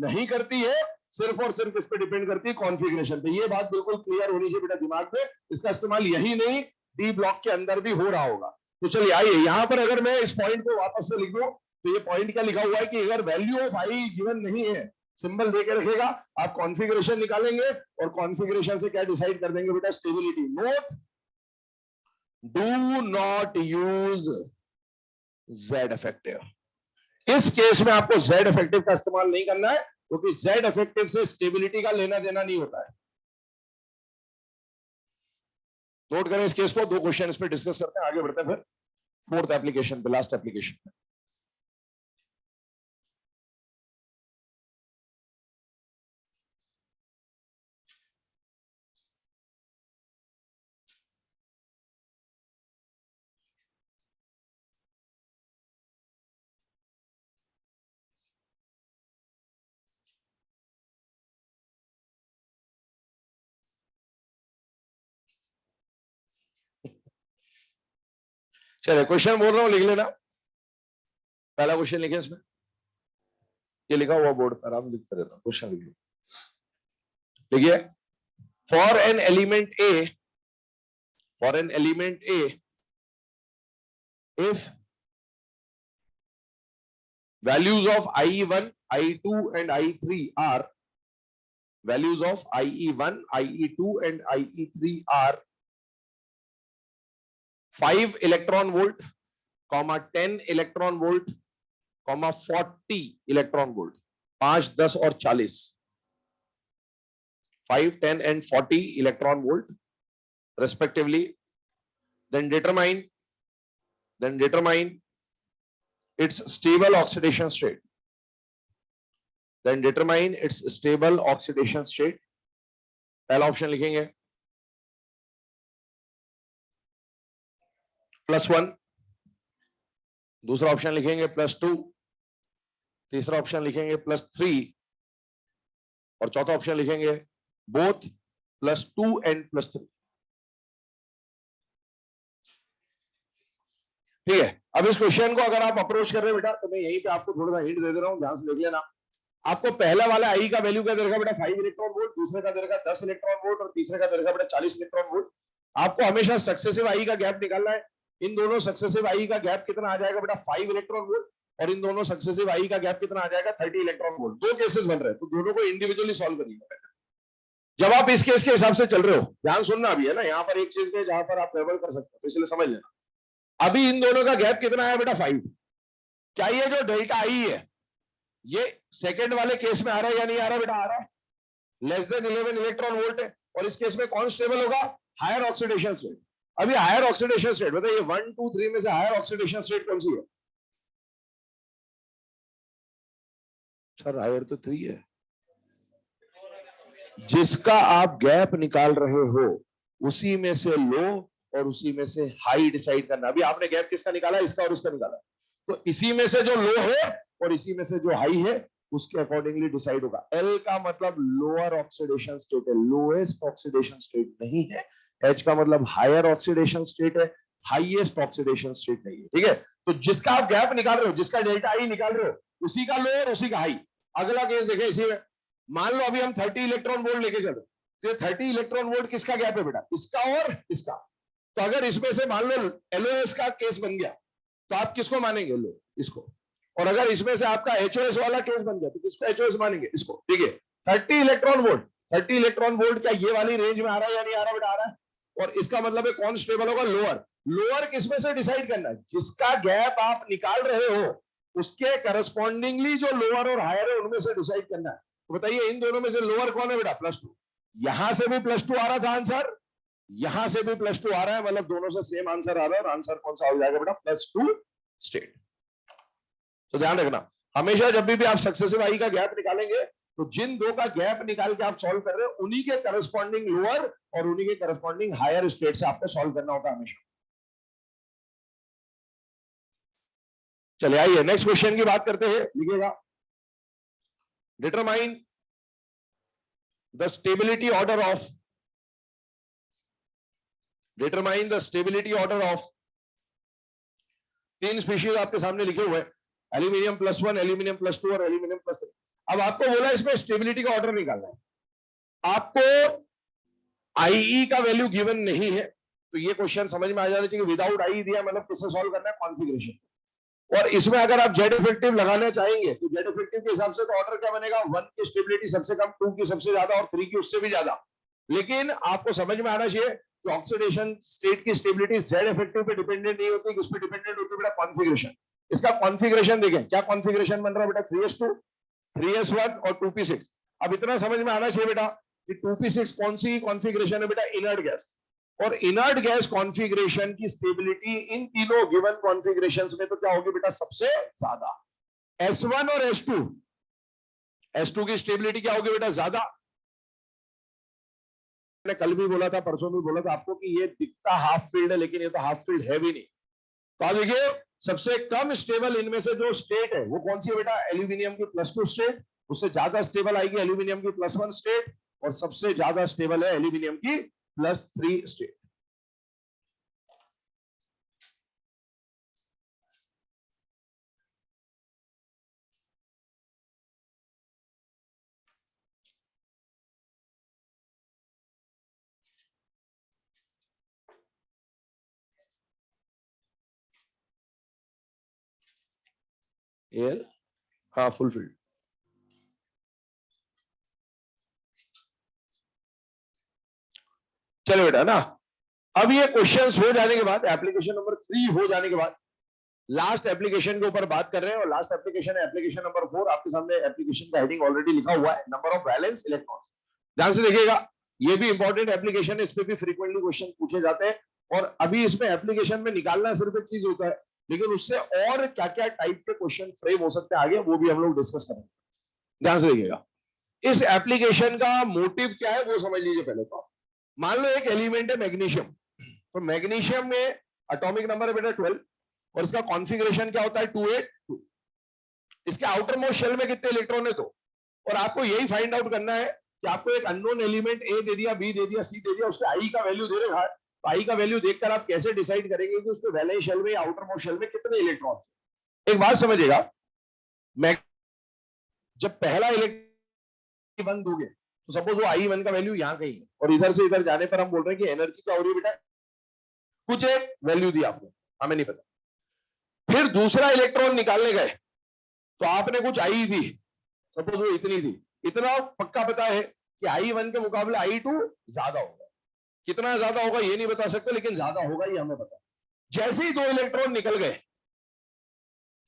नहीं करती है, सिर्फ और सिर्फ इस पे डिपेंड करती है कॉन्फ़िगरेशन पे। ये बात बिल्कुल क्लियर होनी चाहिए बेटा दिमाग में, इसका इस्तेमाल यही नहीं डी ब्लॉक के अंदर भी हो रहा होगा। तो चलिए आइए यहां पर अगर मैं इस पॉइंट को वापस से लिख दूं तो ये पॉइंट क्या लिखा हुआ है कि अगर वैल्यू ऑफ आई गिवन नहीं है, सिंबल देके रखेगा, आप कॉन्फ़िगरेशन निकालेंगे और कॉन्फ़िगरेशन से क्या डिसाइड कर देंगे बेटा, stability. Note, do not use Z effective. इस केस में आपको जेड इफेक्टिव का इस्तेमाल नहीं करना है, क्योंकि जेड इफेक्टिव से स्टेबिलिटी का लेना देना नहीं होता है। नोट करें इस केस को, 2 क्वेश्चन इस पे डिस्कस करते हैं, आगे बढ़ते हैं फिर फोर्थ एप्लीकेशन पे, लास्ट एप्लीकेशन पे। चलिए क्वेश्चन बोल रहा हूं, लिख लेना। पहला क्वेश्चन लिखे इसमें, ये लिखा हुआ बोर्ड पर, आराम लिखते रहता हूं, क्वेश्चन लिखिए। देखिए, for an element A, if values of IE1, IE2 and IE3 are values of IE1, IE2 and IE3 are 5 electron volt, 10 electron volt, 40 electron volt, 5, 10 और 40, 5, 10 and 40 electron volt respectively, then determine its stable oxidation state. पहला option लिखेंगे +1, दूसरा option लिखेंगे +2, तीसरा option लिखेंगे +3 और चौथा option लिखेंगे बोथ +2 and +3। ठीक है, अब इस क्वेश्चन को अगर आप अप्रोच कर रहे हैं बेटा, तो मैं यहीं पे आपको थोड़ा सा हिंट दे दे रहा हूं, ध्यान से देख लेना। आपको पहला वाला आई का वैल्यू क्या दे देगा बेटा, 5 इलेक्ट्रॉन वोल्ट, दूसरे का दे देगा 10 इलेक्ट्रॉन वोल्ट और तीसरे का दे देगा बेटा 40 इलेक्ट्रॉन वोल्ट। आपको हमेशा सक्सेसिव आई का गैप निकालना है। इन दोनों सक्सेसिव आई का गैप कितना आ जाएगा बेटा, 5 इलेक्ट्रॉन वोल्ट, और इन दोनों सक्सेसिव आई का गैप कितना आ जाएगा, 30 इलेक्ट्रॉन वोल्ट। 2 केसेस बन रहे हैं, तो दोनों को इंडिविजुअली सॉल्व करिएगा। जब आप इस केस के हिसाब से चल रहे हो, ध्यान सुनना भी है ना, यहाँ पर एक चीज है जहां पर आप गड़बड़ कर सकते हो, तो इसलिए समझ लेना। अभी इन दोनों का गैप कितना है बेटा, 5। क्या ये जो डेल्टा आई है, ये सेकंड वाले केस में आ रहा है या नहीं आ रहा बेटा, आ रहा है, लेस देन 11 इलेक्ट्रॉन वोल्ट है, और इस केस में कौन स्टेबल होगा, हायर ऑक्सीडेशन स्टेट। अभी हायर ऑक्सीडेशन स्टेट बताइए, 1, 2, 3 में से हायर ऑक्सीडेशन स्टेट कौन सी है सर? हायर तो 3 है। जिसका आप गैप निकाल रहे हो उसी में से लो और उसी में से हाई डिसाइड करना। अभी आपने गैप किसका निकाला, इसका और इसका निकाला, तो इसी में से जो लो है और इसी में से जो हाई है उसके अकॉर्डिंगली डिसाइड होगा। एल का मतलब लोअर ऑक्सीडेशन स्टेट है, लोएस्ट ऑक्सीडेशन स्टेट नहीं है। एच का मतलब हायर ऑक्सीडेशन स्टेट है, हाईएस्ट ऑक्सीडेशन स्टेट नहीं है। ठीक है, तो जिसका आप गैप निकाल रहे हो, जिसका डेल्टा आई निकाल रहे हो, उसी का लो और उसी का हाई। अगला केस देखें, इसी में मान लो अभी हम 30 इलेक्ट्रॉन वोल्ट लेके चलो, तो 30 इलेक्ट्रॉन वोल्ट किसका गैप है बेटा, इसका और इसका। तो अगर इसमें से मान लो एलओएस का केस बन गया, तो आप किसको मानेंगे, लो, इसको। और अगर इसमें से आपका एचओएस वाला केस बन गया, तो किसको एचओएस मानेंगे, इसको। ठीक है, 30 इलेक्ट्रॉन वोल्ट, 30 इलेक्ट्रॉन वोल्ट क्या ये वाली रेंज में आ रहा है या नहीं आ रहा बेटा, आ रहा है। और इसका मतलब है कौन स्टेबल होगा, लोअर। लोअर किसमें से डिसाइड करना है, जिसका गैप आप निकाल रहे हो उसके करस्पॉन्डिंगली जो लोअर और हायर है उनमें से डिसाइड करना है। तो बताइए इन दोनों में से लोअर कौन है बेटा, +2। यहां से भी +2 आ रहा था आंसर, यहां से भी +2 आ रहा है, मतलब दोनों से सेम आंसर आ रहा है, और आंसर कौन सा हो जाएगा बेटा, +2 स्टेट। तो ध्यान रखना, हमेशा जब भी आप सक्सेसिव आई का गैप निकालेंगे, तो जिन दो का गैप निकाल के आप सॉल्व कर रहे हो उन्हीं के करस्पॉन्डिंग लोअर और उन्हीं के करस्पॉन्डिंग हायर स्टेट से आपको सॉल्व करना होता है हमेशा। चलिए आइए नेक्स्ट क्वेश्चन की बात करते हैं, लिखिएगा, determine the stability order of, determine the stability order of 3 species आपके सामने लिखे हुए हैं, एल्यूमिनियम +1, एल्यूमिनियम +2 और एल्यूमिनियम +3। अब आपको बोला इसमें स्टेबिलिटी का ऑर्डर निकालना है। आपको आईई का वैल्यू गिवन नहीं है, तो ये क्वेश्चन समझ में आ जाना चाहिए, विदाउट आई दिया मतलब किससे सॉल्व करना है, कॉन्फिगरेशन। और इसमें अगर आप जेड इफेक्टिव लगाना चाहेंगे, तो जेड इफेक्टिव के हिसाब से तो ऑर्डर क्या बनेगा, 1 की स्टेबिलिटी सबसे कम, 2 की सबसे ज्यादा और 3 की उससे भी ज्यादा। लेकिन आपको समझ में आना चाहिए कि ऑक्सीडेशन स्टेट की स्टेबिलिटी जेड इफेक्टिव पे डिपेंडेंट नहीं होती, किस पे डिपेंडेंट होती है बेटा, कॉन्फिगरेशन। इसका कॉन्फ़िगरेशन देखें, क्या कॉन्फ़िगरेशन बन रहा है बेटा, 3s2, 3s1 और 2p6। अब इतना समझ में आना चाहिए बेटा कि 2p6 कौन सी कॉन्फ़िगरेशन है बेटा, इनर्ट गैस। और इनर्ट गैस कॉन्फ़िगरेशन की स्टेबिलिटी इन तीनों गिवन कॉन्फ़िगरेशंस में तो क्या होगी बेटा, सबसे ज्यादा। S1 और S2, S2 की स्टेबिलिटी क्या होगी बेटा, ज्यादा। मैंने कल भी बोला था, परसों भी बोला था आपको कि ये दिखता हाफ फील्ड है, लेकिन ये तो हाफ फील्ड है भी नहीं। तो आप देखिए, सबसे कम स्टेबल इनमें से जो स्टेट है वो कौन सी है बेटा, एल्यूमिनियम की +2 स्टेट। उससे ज्यादा स्टेबल आएगी एल्यूमिनियम की +1 स्टेट, और सबसे ज्यादा स्टेबल है एल्यूमिनियम की +3 स्टेट। एल, हाँ फुल फील्ड। चलो बेटा ना, अब ये क्वेश्चंस हो जाने के बाद, एप्लीकेशन नंबर 3 हो जाने के बाद लास्ट एप्लीकेशन के ऊपर बात कर रहे हैं। और लास्ट एप्लीकेशन है एप्लीकेशन नंबर 4। आपके सामने एप्लीकेशन का हेडिंग ऑलरेडी लिखा हुआ है, नंबर ऑफ वैलेंस इलेक्ट्रॉन। ध्यान से देखिएगा, ये भी इंपॉर्टेंट एप्लीकेशन है, इस पे भी फ्रीक्वेंटली क्वेश्चन पूछे जाते हैं। और अभी इसमें एप्लीकेशन में निकालना सिर्फ एक चीज होता है, लेकिन उससे और क्या क्या टाइप के क्वेश्चन फ्रेम हो सकते हैं आगे, वो भी हम लोग डिस्कस करेंगे। ध्यान से देखिएगा, इस एप्लीकेशन का मोटिव क्या है वो समझ लीजिए पहले तो। मान लो एक एलिमेंट है मैग्नीशियम, तो मैग्नीशियम में एटॉमिक नंबर है बेटा 12, और इसका कॉन्फ़िगरेशन क्या होता है, 282। इसके आउटर मोस्ट शेल में कितने इलेक्ट्रॉन है, तो और आपको यही फाइंड आउट करना है कि आपको एक अननोन एलिमेंट ए दे दिया, बी दे दिया, सी दे दिया, उसके आई का वैल्यू दे रहे हैं। तो आई का वैल्यू देखकर आप कैसे डिसाइड करेंगे कि उसके वैलेंस शेल में या आउटर मोस्ट शेल में कितने इलेक्ट्रॉन। एक बात समझिएगा, मैं जब पहला इलेक्ट्रॉन वन दोगे तो सपोज वो I1 का वैल्यू यहाँ कहीं है, और इधर से इधर जाने पर हम बोल रहे हैं कि एनर्जी क्या हो रही है बेटा, कुछ एक वैल्यू दी आपने, हमें नहीं पता। फिर दूसरा इलेक्ट्रॉन निकालने गए तो आपने कुछ आई थी, सपोज वो इतनी थी। इतना पक्का पता है कि I1 के मुकाबले I2 ज्यादा होगा। कितना ज्यादा होगा ये नहीं बता सकते, लेकिन ज्यादा होगा ये हमें पता। जैसे ही 2 इलेक्ट्रॉन निकल गए,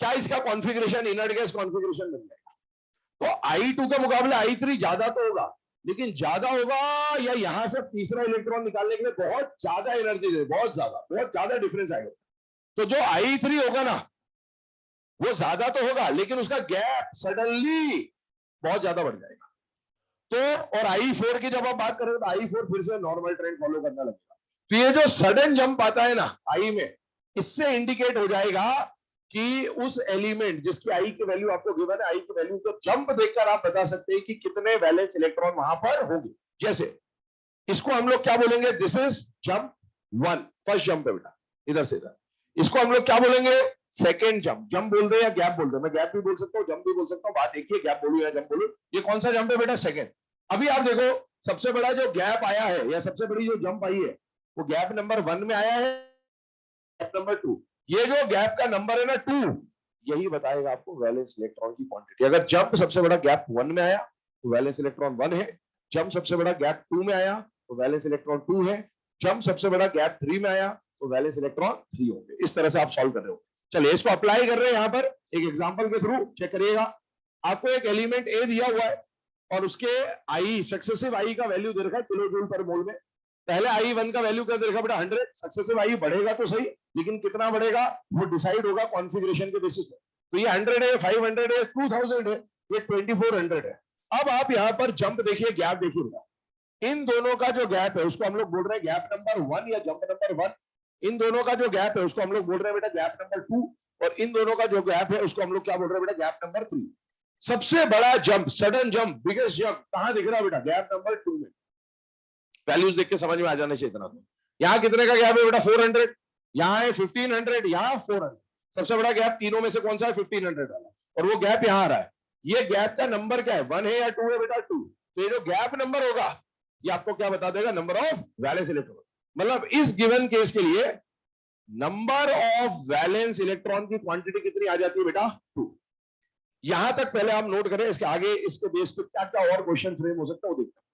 क्या इसका कॉन्फ़िगरेशन इनर्ट गैस कॉन्फ़िगरेशन बन जाएगा। तो I2 के मुकाबले I3 ज्यादा तो होगा, लेकिन ज्यादा होगा या यहां से तीसरा इलेक्ट्रॉन निकालने के लिए बहुत ज्यादा एनर्जी दे, बहुत ज्यादा डिफरेंस आएगा। तो जो I3 होगा ना, वो ज्यादा तो होगा, लेकिन उसका गैप सडनली बहुत ज्यादा बढ़ जाएगा। तो और I4 की जब आप बात करें तो I4 फिर से नॉर्मल ट्रेंड फॉलो करना लगेगा। तो ये जो सडन जंप आता है ना आई में, इससे इंडिकेट हो जाएगा कि उस एलिमेंट जिसकी आई की वैल्यू आपको गिवन है, आई की वैल्यू को जंप देखकर आप बता सकते हैं कि कितने वैलेंस इलेक्ट्रॉन वहां पर होंगे। जैसे इसको हम लोग क्या बोलेंगे, this is jump 1, first jump है बेटा, इधर से इधर। इसको हम लोग क्या बोलेंगे, सेकेंड जंप। जंप बोल रहे हैं या गैप बोल रहे हैं, मैं गैप भी बोल सकता हूँ, जंप भी बोल सकता हूँ, बात एक ही है, गैप बोलूं या जंप बोलूं। ये कौन सा जंप है बेटा, सेकेंड। अभी आप देखो, सबसे बड़ा जो गैप आया है या सबसे बड़ी जो जंप आई है, वो गैप नंबर 1 में आया है, गैप नंबर 2। ये जो गैप का नंबर है ना 2, यही बताएगा आपको वैलेंस इलेक्ट्रॉन की क्वांटिटी। अगर जंप सबसे बड़ा गैप 1 में आया तो वैलेंस इलेक्ट्रॉन 1 है, जंप सबसे बड़ा गैप 2 में आया तो वैलेंस इलेक्ट्रॉन 2 है, जंप सबसे बड़ा गैप 3 में आया तो वैलेंस इलेक्ट्रॉन 3 होंगे। इस तरह से आप सॉल्व कर रहे हो। चलिए इसको अप्लाई कर रहे हैं, यहां पर एक एग्जांपल के थ्रू चेक करिएगा। आपको एक एलिमेंट ए दिया हुआ है और उसके आई, सक्सेसिव आई का वैल्यू दे रखा है किलो जूल पर मोल में। पहले I1 का वैल्यू क्या दे रखा बेटा, 100। सक्सेसिव आई बढ़ेगा तो सही, लेकिन कितना बढ़ेगा वो डिसाइड होगा कॉन्फ़िगरेशन के बेसिस पे। तो ये 100 है, 500 है, 2000 है, ये 2400 है। अब आप यहां पर जंप देखिए, गैप देखिएगा। इन दोनों का जो गैप है उसको हम लोग बोल रहे हैं गैप नंबर 1 या जंप नंबर 1। इन दोनों का जो गैप है उसको हम लोग बोल रहे हैं बेटा गैप नंबर 2। और इन दोनों का जो गैप है उसको हम लोग क्या बोल रहे हैं बेटा, गैप नंबर 3। सबसे बड़ा jump, sudden jump, biggest jump कहां दिख रहा है बेटा, गैप नंबर 2 में। वैल्यूज देख के समझ में आ जाना चाहिए इतना तो। यहाँ कितने का गैप है बेटा, 400। यहाँ है 1500, यहाँ 400। सबसे बड़ा गैप तीनों में से कौन सा है, 1500 वाला। और वो गैप यहाँ आ रहा है। ये गैप का नंबर क्या है, 1 है या 2 है बेटा, 2। तो ये जो गैप नंबर होगा ये आपको क्या बता देगा, नंबर ऑफ वैलेंस इलेक्ट्रॉन। मतलब इस गिवन केस के लिए नंबर ऑफ वैलेंस इलेक्ट्रॉन की क्वांटिटी कितनी आ जाती है बेटा, 2। यहां तक पहले आप नोट करें, इसके आगे इसके बेस पे क्या क्या और क्वेश्चन फ्रेम हो सकता है वो देखते हैं।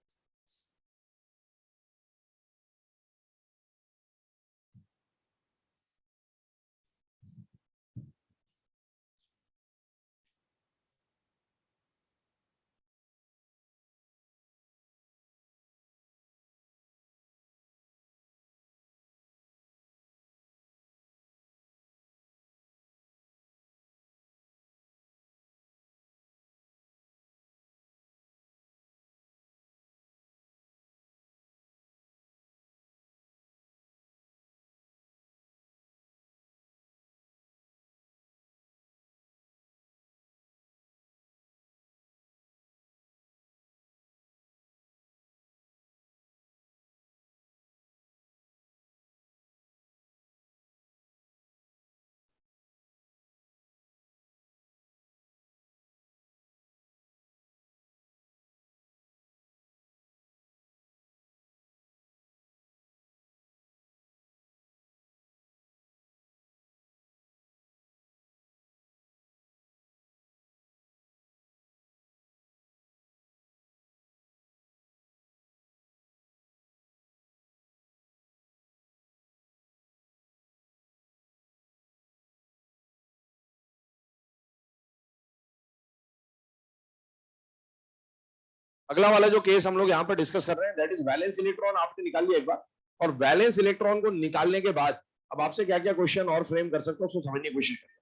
अगला वाला जो केस हम लोग यहाँ पर डिस्कस कर रहे हैं दैट इज वैलेंस इलेक्ट्रॉन आपने निकाल लिया एक बार, और वैलेंस इलेक्ट्रॉन को निकालने के बाद अब आपसे क्या क्या क्वेश्चन और फ्रेम कर सकते हो उसको समझने की कोशिश करिए।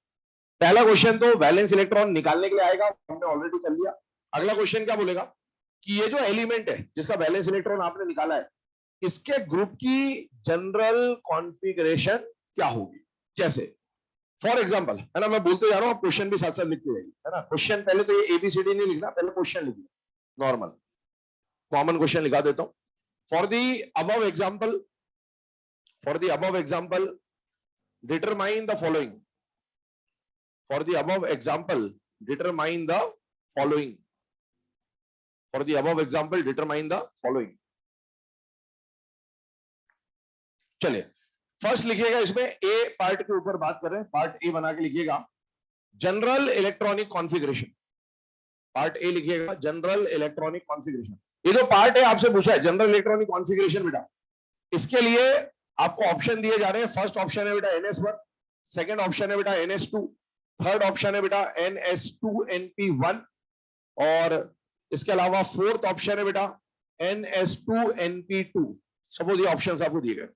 पहला क्वेश्चन तो वैलेंस इलेक्ट्रॉन निकालने के लिए आएगा, हमने ऑलरेडी कर लिया। अगला क्वेश्चन क्या बोलेगा कि ये जो एलिमेंट है जिसका वैलेंस इलेक्ट्रॉन आपने निकाला है इसके ग्रुप की जनरल कॉन्फ़िगरेशन क्या होगी। जैसे फॉर एग्जांपल है ना, मैं बोलते जा रहा हूं, क्वेश्चन भी साथ साथ लिखते जाइए है ना। क्वेश्चन पहले तो ये एबीसीडी नहीं लिखना, पहले क्वेश्चन लिखना, नॉर्मल कॉमन क्वेश्चन लिखा देता हूं। For the above example, for the above example determine the following, for the above example determine the following, for the above example determine the following. चलिए फर्स्ट लिखिएगा, इसमें ए पार्ट के ऊपर बात कर रहे हैं, पार्ट ए बना के लिखिएगा general electronic configuration. Part A लिखिएगा जनरल इलेक्ट्रॉनिक कॉन्फ़िगरेशन। ये जो पार्ट है आपसे पूछा है जनरल इलेक्ट्रॉनिक कॉन्फ़िगरेशन बेटा, इसके लिए आपको ऑप्शन दिए जा रहे हैं। फर्स्ट ऑप्शन है बेटा NS1, सेकंड ऑप्शन है बेटा NS2, थर्ड ऑप्शन है बेटा NS2NP1 और इसके अलावा फोर्थ ऑप्शन है बेटा NS2NP2। सपोज ये ऑप्शंस आपको दिए गए।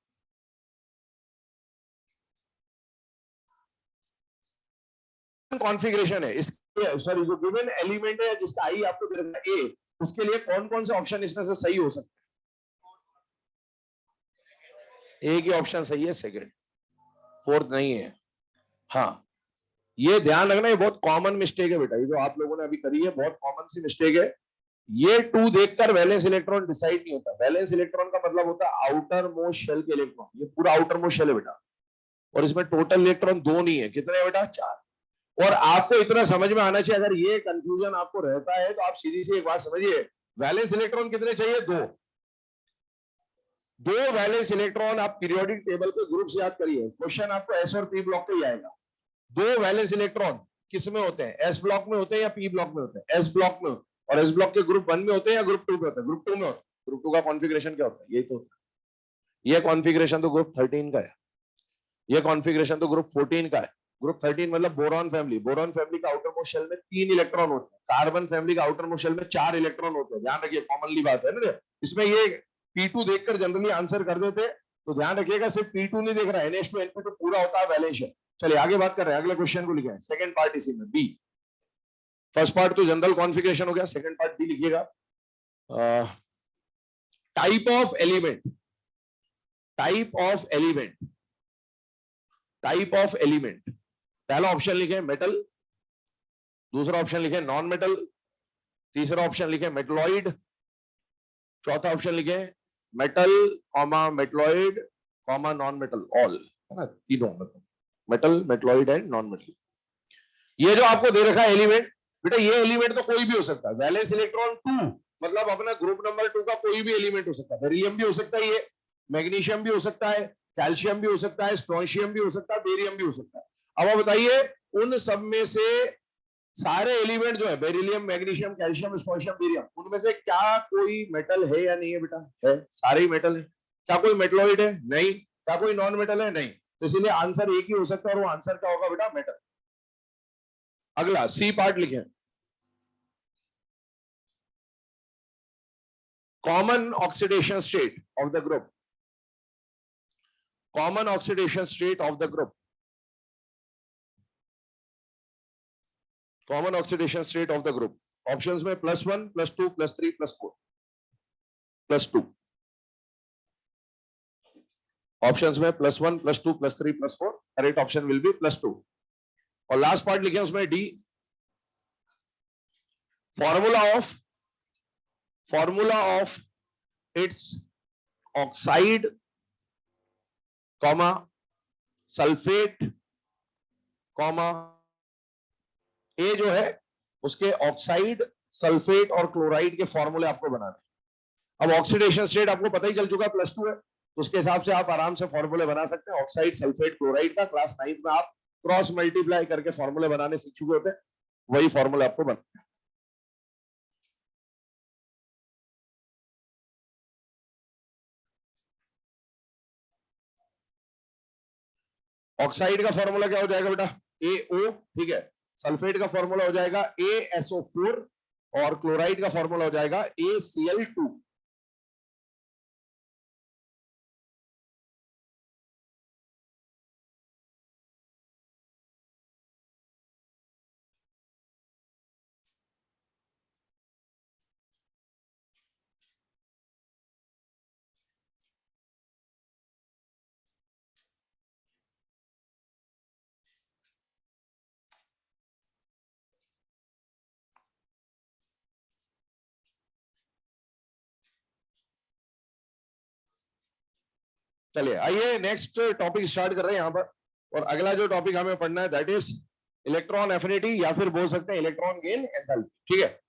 कॉन्फ़िगरेशन है इसके, सॉरी जो गिवन एलिमेंट है जिसका आई आपको दे रखा है ए, उसके लिए कौन कौन से ऑप्शन इसमें से सही हो सकते हैं। ए की ऑप्शन सही है, सेकंड, फोर्थ नहीं है। हाँ ये ध्यान रखना, ये बहुत कॉमन मिस्टेक है बेटा, ये जो आप लोगों ने अभी करी है बहुत कॉमन सी मिस्टेक है। ये टू देखकर वैलेंस इलेक्ट्रॉन डिसाइड नहीं होता। वैलेंस इलेक्ट्रॉन का मतलब होता है आउटर मोस्ट शेल के इलेक्ट्रॉन, ये पूरा आउटर मोस्ट शेल है बेटा, और इसमें टोटल इलेक्ट्रॉन दो नहीं है, कितने है बेटा, 4। और आपको इतना समझ में आना चाहिए, अगर ये कंफ्यूजन आपको रहता है तो आप सीधी सी एक बात समझिए, वैलेंस इलेक्ट्रॉन कितने चाहिए, दो वैलेंस इलेक्ट्रॉन। आप पीरियोडिक टेबल के ग्रुप से याद करिए, क्वेश्चन आपको एस और पी ब्लॉक पे ही आएगा। दो वैलेंस इलेक्ट्रॉन किस में होते हैं, एस ब्लॉक में होते हैं या पी ब्लॉक में होते हैं, एस ब्लॉक में, और एस ब्लॉक के ग्रुप 1 में होते हैं या ग्रुप 2 में होते हैं, ग्रुप 2 में होते हैं। ग्रुप 2 का कॉन्फ़िगरेशन क्या होता है, यही तो होता है। ये कॉन्फ़िगरेशन तो ग्रुप 13 का है, ये कॉन्फ़िगरेशन तो ग्रुप 14 का है। ग्रुप 13 मतलब बोरॉन फैमिली, बोरॉन फैमिली का आउटर मोस्ट शेल में 3 इलेक्ट्रॉन होते हैं, कार्बन फैमिली का आउटर मोस्ट शेल में 4 इलेक्ट्रॉन होते हैं। ध्यान रखिए, कॉमनली बात है ना, इसमें ये P2 देखकर जनरली आंसर कर देते, तो ध्यान रखिएगा सिर्फ P2 नहीं देख रहा है, NH2 NP2 पूरा होता है वैलेंस। चलिए आगे बात कर रहे हैं, अगले क्वेश्चन को लिखे, सेकंड पार्ट इसी में बी। फर्स्ट पार्ट तो जनरल कॉन्फ़िगरेशन हो गया, सेकंड पार्ट बी लिखिएगा type of element, type of element, type of element. पहला ऑप्शन लिखे मेटल, दूसरा ऑप्शन लिखे नॉन मेटल, तीसरा ऑप्शन लिखे मेटलॉइड, चौथा ऑप्शन लिखे metal comma metalloid comma non metal, all, है ना, तीनों, मतलब metal, metalloid and non metal. ये जो आपको दे रखा है एलिमेंट बेटा, ये एलिमेंट तो कोई भी हो सकता है। वैलेंस इलेक्ट्रॉन 2 मतलब अपना ग्रुप नंबर 2 का कोई भी एलिमेंट हो सकता है। बेरिलियम भी हो सकता है, ये मैग्नीशियम भी हो सकता है, कैल्शियम भी हो सकता है, स्ट्रोंशियम भी हो सकता है, बेरियम भी हो सकता है। अब आप बताइए उन सब में से सारे एलिमेंट जो है beryllium, magnesium, calcium, strontium, barium, उनमें से क्या कोई मेटल है या नहीं है बेटा, है, सारे ही मेटल है। क्या कोई मेटलॉइड है, नहीं। क्या कोई नॉन मेटल है, नहीं। तो इसीलिए आंसर एक ही हो सकता है, और वो आंसर क्या होगा बेटा, मेटल। अगला सी पार्ट लिखें, common oxidation state of the group, common oxidation state of the group, common oxidation state of the group. Options में +1, +2, +3, +4, +2। ऑप्शंस में +1, +2, +3, +4, करेक्ट ऑप्शन विल बी +2। और लास्ट पार्ट लिखे उसमें D, formula of its oxide comma sulphate comma A जो है उसके oxide, sulphate और chloride के फॉर्मूले आपको बनाने। अब ऑक्सीडेशन स्टेट आपको पता ही चल चुका है, +2 है, तो उसके हिसाब से आप आराम से फॉर्मूले बना सकते हैं। ऑक्साइड, सल्फेट, क्लोराइड का क्लास 9 में आप क्रॉस मल्टीप्लाई करके फॉर्मूले बनाने सीख चुके होते हैं, वही फॉर्मूले आपको बनाने हैं। ऑक्साइड का फॉर्मूला क्या हो जाएगा बेटा, AO, ठीक है। सल्फेट का फॉर्मूला हो जाएगा ASO4, और क्लोराइड का फॉर्मूला हो जाएगा ACl2। चलिए आइए नेक्स्ट टॉपिक स्टार्ट कर रहे हैं यहां पर। और अगला जो टॉपिक हमें पढ़ना है दैट इज इलेक्ट्रॉन एफिनिटी, या फिर बोल सकते हैं इलेक्ट्रॉन गेन एंथैल्पी। ठीक है,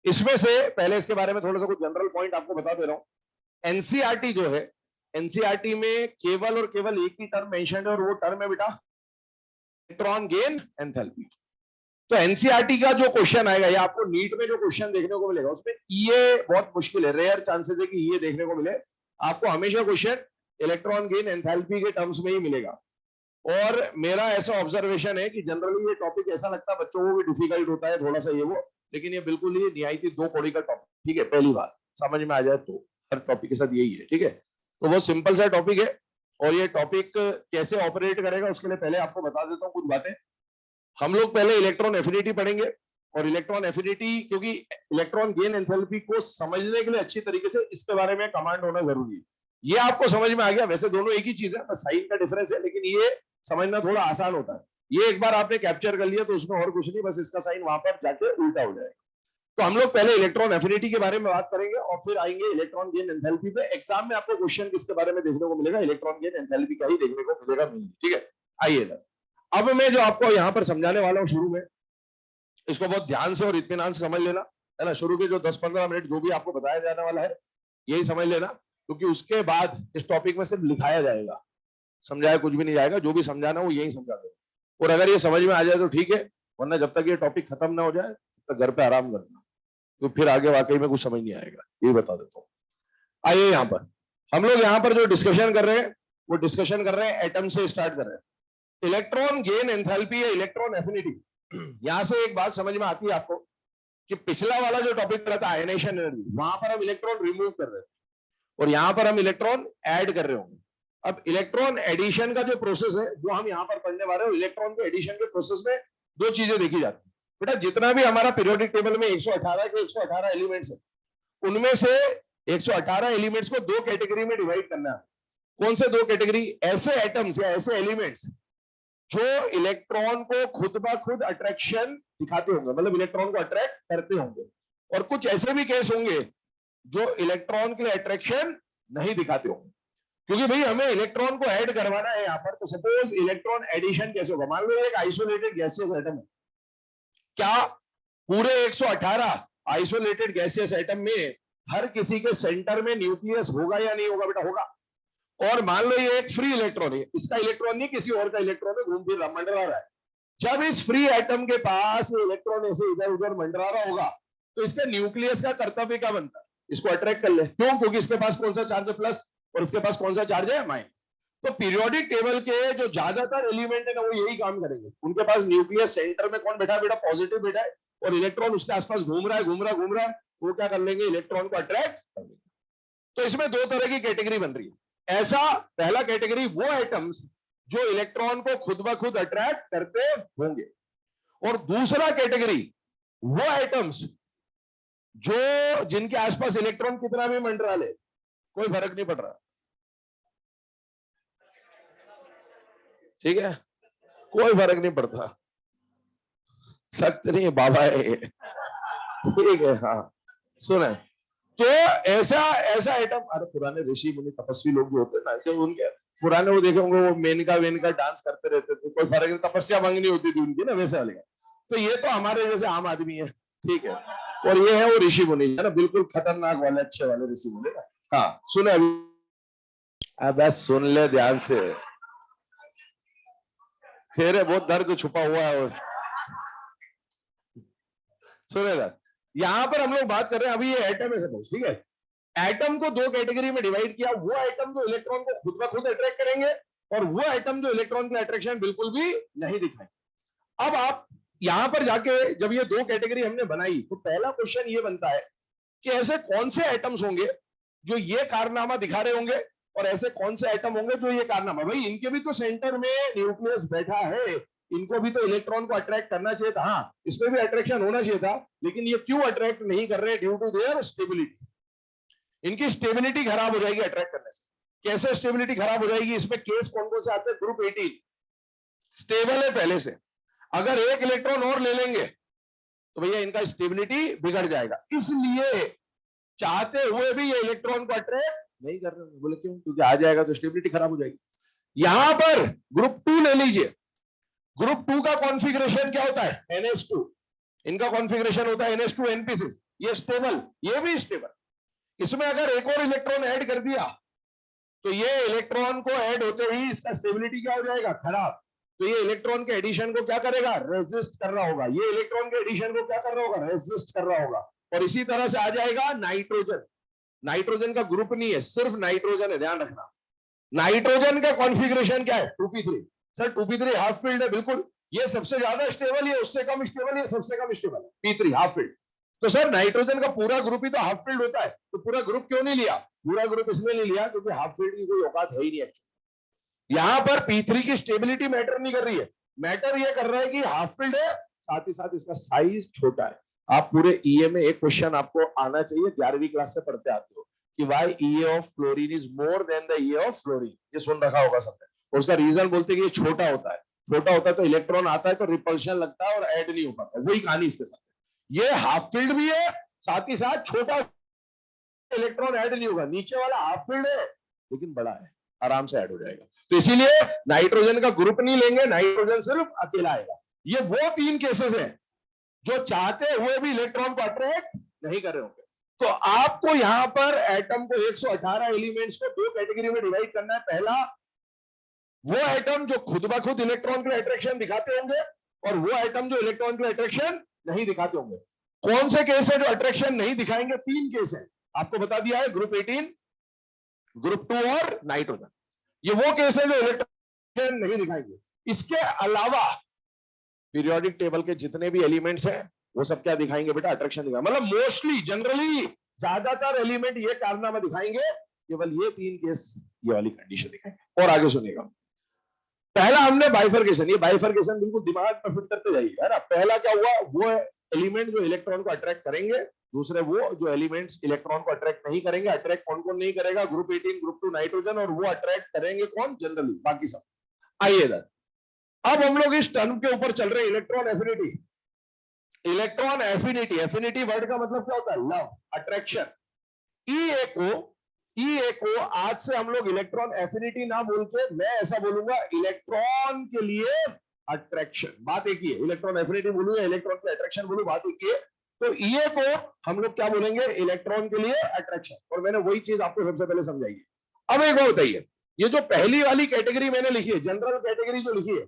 इसमें से पहले इसके बारे में थोड़ा सा कुछ जनरल पॉइंट आपको बता दे रहा हूं। एनसीईआरटी जो है, एनसीईआरटी में केवल और केवल एक ही टर्म मेंशन है और वो टर्म है बेटा इलेक्ट्रॉन गेन एंथैल्पी। तो एनसीईआरटी का जो क्वेश्चन आएगा या आपको नीट में जो क्वेश्चन देखने को मिलेगा उसमें ये बहुत मुश्किल है, रेयर चांसेस है कि ये देखने को मिले। आपको हमेशा क्वेश्चन इलेक्ट्रॉन गेन एंथैल्पी के टर्म्स में ही मिलेगा। और मेरा ऐसा ऑब्जर्वेशन है कि जनरली ये टॉपिक ऐसा लगता है बच्चों को भी डिफिकल्ट होता है थोड़ा सा ये वो, लेकिन ये बिल्कुल ही निहायती दो कौड़ी का टॉपिक। ठीक है, पहली बात समझ में आ जाए तो हर टॉपिक के साथ यही है। ठीक है, तो वो सिंपल सा टॉपिक है। और ये टॉपिक कैसे ऑपरेट करेगा उसके लिए पहले आपको बता देता हूँ कुछ बातें। हम लोग पहले इलेक्ट्रॉन एफिनिटी पढ़ेंगे, और इलेक्ट्रॉन एफिनिटी क्योंकि इलेक्ट्रॉन गेन एंथैल्पी को समझने के लिए अच्छी तरीके से इसके बारे में कमांड होना जरूरी है। ये आपको समझ में आ गया, वैसे दोनों एक ही चीज है, बस साइन का डिफरेंस है, लेकिन ये समझना थोड़ा आसान होता है। ये एक बार आपने कैप्चर कर लिया तो उसमें और कुछ नहीं, बस इसका साइन वहां पर जाके उल्टा हो जाएगा। तो हम लोग पहले इलेक्ट्रॉन एफिनिटी के बारे में बात करेंगे और फिर आएंगे इलेक्ट्रॉन गेन एंथैल्पी पे। एग्जाम में आपको क्वेश्चन किसके बारे में देखने को मिलेगा, इलेक्ट्रॉन गेन एंथैल्पी का ही देखने को मिलेगा। ठीक है, आइए अब मैं जो आपको यहाँ पर समझाने वाला हूँ शुरू में, इसको बहुत ध्यान से और इत्मीनान से समझ लेना है ना। शुरू के जो 10-15 मिनट जो भी आपको बताया जाने वाला है यही समझ लेना, क्योंकि उसके बाद इस टॉपिक में सिर्फ लिखाया जाएगा, समझाया कुछ भी नहीं जाएगा। जो भी समझाना वो यही समझा देगा, और अगर ये समझ में आ जाए तो ठीक है, वरना जब तक ये टॉपिक खत्म ना हो जाए तो घर पे आराम करना, तो फिर आगे वाकई में कुछ समझ नहीं आएगा, ये बता देता हूँ। आइए यहाँ पर हम लोग यहाँ पर जो डिस्कशन कर रहे हैं वो डिस्कशन कर रहे हैं एटम से स्टार्ट कर रहे हैं। इलेक्ट्रॉन गेन एंथैल्पी या इलेक्ट्रॉन एफिनिटी, यहां से एक बात समझ में आती है आपको कि पिछला वाला जो टॉपिक रहता है आयनेशन एनर्जी, वहां पर हम इलेक्ट्रॉन रिमूव कर रहे हैं और यहां पर हम इलेक्ट्रॉन ऐड कर रहे होंगे। अब इलेक्ट्रॉन एडिशन का जो प्रोसेस है वो हम यहां पर पढ़ने वाले हैं। इलेक्ट्रॉन के एडिशन के प्रोसेस में दो चीजें देखी जाती है बेटा। जितना भी हमारा पीरियोडिक टेबल में 118 के 118 एलिमेंट्स है, उनमें से 118 एलिमेंट्स को दो कैटेगरी में डिवाइड करना है। कौन से दो कैटेगरी? ऐसे एटम्स या ऐसे एलिमेंट्स जो इलेक्ट्रॉन को खुद ब खुद अट्रैक्शन दिखाते होंगे, मतलब इलेक्ट्रॉन को अट्रैक्ट करते होंगे, और कुछ ऐसे भी केस होंगे जो इलेक्ट्रॉन के लिए अट्रैक्शन नहीं दिखाते होंगे। क्योंकि भाई हमें इलेक्ट्रॉन को ऐड करवाना है यहाँ पर, तो सपोज इलेक्ट्रॉन एडिशन कैसे होगा? मान लो एक आइसोलेटेड गैसियस एटम है, क्या पूरे 118 आइसोलेटेड गैसियस एटम में हर किसी के सेंटर में न्यूक्लियस होगा या नहीं होगा? बेटा होगा। और मान लो ये एक फ्री इलेक्ट्रॉन है, इसका इलेक्ट्रॉन नहीं किसी और का इलेक्ट्रॉन है, घूम फिर मंडरा रहा है। जब इस फ्री एटम के पास ये इलेक्ट्रॉन ऐसे इधर उधर मंडरा रहा होगा तो इसका न्यूक्लियस का कर्तव्य क्या बनता है? इसको अट्रैक्ट कर ले। क्यों? क्योंकि इसके पास कौन सा चार्ज है? प्लस, और इसके पास कौन सा चार्ज है? माइनस। तो पीरियोडिक टेबल के जो ज्यादातर एलिमेंट है ना वो यही काम करेंगे। उनके पास न्यूक्लियस सेंटर में कौन बैठा है? बेटा पॉजिटिव बैठा है, और इलेक्ट्रॉन उसके आसपास घूम रहा है घूम रहा है घूम रहा है, वो क्या कर लेंगे? इलेक्ट्रॉन को अट्रैक्ट कर लेंगे। तो इसमें दो तरह की कैटेगरी बन रही है। ऐसा पहला कैटेगरी वो एटम्स जो इलेक्ट्रॉन को खुद ब खुद अट्रैक्ट करते होंगे, और दूसरा कैटेगरी वो एटम्स जो जिनके आसपास इलेक्ट्रॉन कितना भी मंडरा ले कोई फर्क नहीं पड़ रहा। ठीक है, कोई फर्क नहीं पड़ता, सख्त नहीं है बाबा है। ठीक है, हाँ सुने। तो ऐसा ऐसा आइटम, अरे पुराने ऋषि मुनि तपस्वी लोग जो होते हैं ना, जब उनके पुराने वो देखे होंगे वो मेनका वेनका डांस करते रहते थे, कोई फर्क नहीं, तपस्या भंगनी होती थी उनकी ना, वैसे वाले। तो ये तो हमारे जैसे आम आदमी है, ठीक है, और ये है वो ऋषि मुनि है ना, बिल्कुल खतरनाक वाले अच्छे वाले ऋषि मुनि ना। हाँ सुने अब सुन ले ध्यान से, तेरे बहुत दर्द छुपा हुआ है। सुने यहां पर हम लोग बात कर रहे हैं, अभी ये एटम है सपोज, ठीक है। एटम को दो कैटेगरी में डिवाइड किया, वो एटम जो इलेक्ट्रॉन को खुद ब खुद अट्रैक्ट करेंगे, और वो एटम जो इलेक्ट्रॉन की अट्रैक्शन बिल्कुल भी नहीं दिखाएंगे। अब आप यहां पर जाके जब ये दो कैटेगरी हमने बनाई तो पहला क्वेश्चन ये बनता है कि ऐसे कौन से एटम्स होंगे जो ये कारनामा दिखा रहे होंगे और ऐसे कौन से एटम होंगे जो ये कारनामा, भाई इनके भी तो सेंटर में न्यूक्लियस बैठा है, इनको भी तो इलेक्ट्रॉन को अट्रैक्ट करना चाहिए था, हाँ इसमें भी अट्रैक्शन होना चाहिए था, लेकिन ये क्यों अट्रैक्ट नहीं कर रहे? Due to their stability. इनकी स्टेबिलिटी खराब हो जाएगी अट्रैक्ट करने से। कैसे स्टेबिलिटी खराब हो जाएगी? इसमें केस कौन कौन से आते हैं? ग्रुप 18 स्टेबल है पहले से, अगर एक इलेक्ट्रॉन और ले लेंगे तो भैया इनका स्टेबिलिटी बिगड़ जाएगा, इसलिए चाहते हुए भी ये इलेक्ट्रॉन को अट्रैक्ट नहीं कर रहे। बोले क्यों? क्योंकि आ जाएगा तो स्टेबिलिटी खराब हो जाएगी। यहां पर ग्रुप 2 ले लीजिए, ग्रुप 2 का कॉन्फ़िगरेशन क्या होता है? NH2, इनका कॉन्फ़िगरेशन होता है NH2 NP6, ये स्टेबल, ये भी स्टेबल। इसमें अगर एक और इलेक्ट्रॉन ऐड कर दिया तो ये इलेक्ट्रॉन को ऐड होते ही इसका स्टेबिलिटी क्या हो जाएगा? खराब। तो ये इलेक्ट्रॉन के एडिशन को क्या करेगा? रेजिस्ट कर रहा होगा। ये इलेक्ट्रॉन के एडिशन को क्या कर रहा होगा? रेजिस्ट कर रहा होगा। और इसी तरह से आ जाएगा नाइट्रोजन। नाइट्रोजन का ग्रुप नहीं है, सिर्फ नाइट्रोजन है, ध्यान रखना। नाइट्रोजन का कॉन्फ़िगरेशन क्या है? 2p3। Sir 2p3 half field है, बिल्कुल। ये सबसे ज्यादा स्टेबल, ये उससे कम स्टेबल, ये सबसे कम स्टेबल, p3 हाफ फील्ड। तो सर नाइट्रोजन का पूरा ग्रुप ही तो हाफ फील्ड होता है, तो पूरा ग्रुप क्यों नहीं लिया? पूरा ग्रुप इसमें नहीं लिया क्योंकि हाफ फील्ड की कोई औकात है ही नहीं एक्चुअली। यहां पर p3 की स्टेबिलिटी मैटर नहीं कर रही है, मैटर ये कर रहा है कि हाफ फील्ड है, साथ ही साथ इसका साइज छोटा है। आप पूरे ईए में एक क्वेश्चन आपको आना चाहिए, 11वीं क्लास से पढ़ते आते हो, कि why EA of chlorine is more than the EA of fluorine. ये सुन रखा होगा सबने। और उसका रीजन बोलते हैं कि ये छोटा होता है, छोटा होता है तो इलेक्ट्रॉन आता है तो रिपल्शन लगता है और ऐड नहीं हो पाता। वही कहानी इसके साथ। ये हाफ फील्ड भी है, साथ ही साथ छोटा इलेक्ट्रॉन ऐड नहीं होगा। नीचे वाला हाफ फील्ड है लेकिन बड़ा है, आराम से ऐड हो जाएगा। तो इसीलिए नाइट्रोजन का ग्रुप नहीं लेंगे, नाइट्रोजन सिर्फ अकेला आएगा। ये वो 3 केसेस हैं जो चाहते हुए भी इलेक्ट्रॉन को अट्रैक्ट नहीं कर रहे होंगे। तो आपको यहां पर एटम को 118 एलिमेंट्स को 2 कैटेगरी में डिवाइड करना है। पहला वो एटम जो खुद ब खुद इलेक्ट्रॉन के अट्रैक्शन दिखाते होंगे, और वो एटम जो इलेक्ट्रॉन के अट्रैक्शन नहीं दिखाते होंगे। कौन से केस है जो अट्रैक्शन नहीं दिखाएंगे? 3 केस है, आपको बता दिया है, ग्रुप 18, ग्रुप 2 और नाइट्रोजन। ये वो केस है जो इलेक्ट्रॉन नहीं दिखाएंगे। इसके अलावा पीरियोडिक टेबल के जितने भी एलिमेंट्स हैं वो सब क्या दिखाएंगे बेटा? अट्रैक्शन दिखाएंगे। मतलब मोस्टली, जनरली, ज्यादातर एलिमेंट ये कारनामा दिखाएंगे, केवल ये 3 केस ये वाली कंडीशन दिखाएंगे। और आगे सुनिएगा। पहला हमने बाइफरकेशन, ये बाइफरकेशन बिल्कुल दिमाग में फिट करते जाइए, है ना। पहला क्या हुआ? वो एलिमेंट जो इलेक्ट्रॉन को अट्रैक्ट करेंगे, दूसरे वो जो एलिमेंट्स इलेक्ट्रॉन को अट्रैक्ट नहीं करेंगे। अट्रैक्ट कौन कौन नहीं करेगा? ग्रुप 18, ग्रुप 2 नाइट्रोजन, और वो अट्रैक्ट करेंगे कौन? जनरली, बाकी सब। आइए इधर, अब हम लोग इस टर्म के ऊपर चल रहे हैं, electron affinity. Electron affinity, affinity word का मतलब क्या होता है? Love, attraction. ईए को आज से हम लोग इलेक्ट्रॉन एफिनिटी ना बोल के मैं ऐसा बोलूंगा, इलेक्ट्रॉन के लिए अट्रैक्शन। बात एक ही है, इलेक्ट्रॉन एफिनिटी बोलूं या इलेक्ट्रॉन के अट्रैक्शन बोलूं, बात एक ही है। तो ईए को हम लोग क्या बोलेंगे? इलेक्ट्रॉन के लिए अट्रैक्शन। और मैंने वही चीज आपको सबसे पहले समझाई है। अब एक बात बताइए, ये जो पहली वाली कैटेगरी मैंने लिखी है, जनरल कैटेगरी जो लिखी है,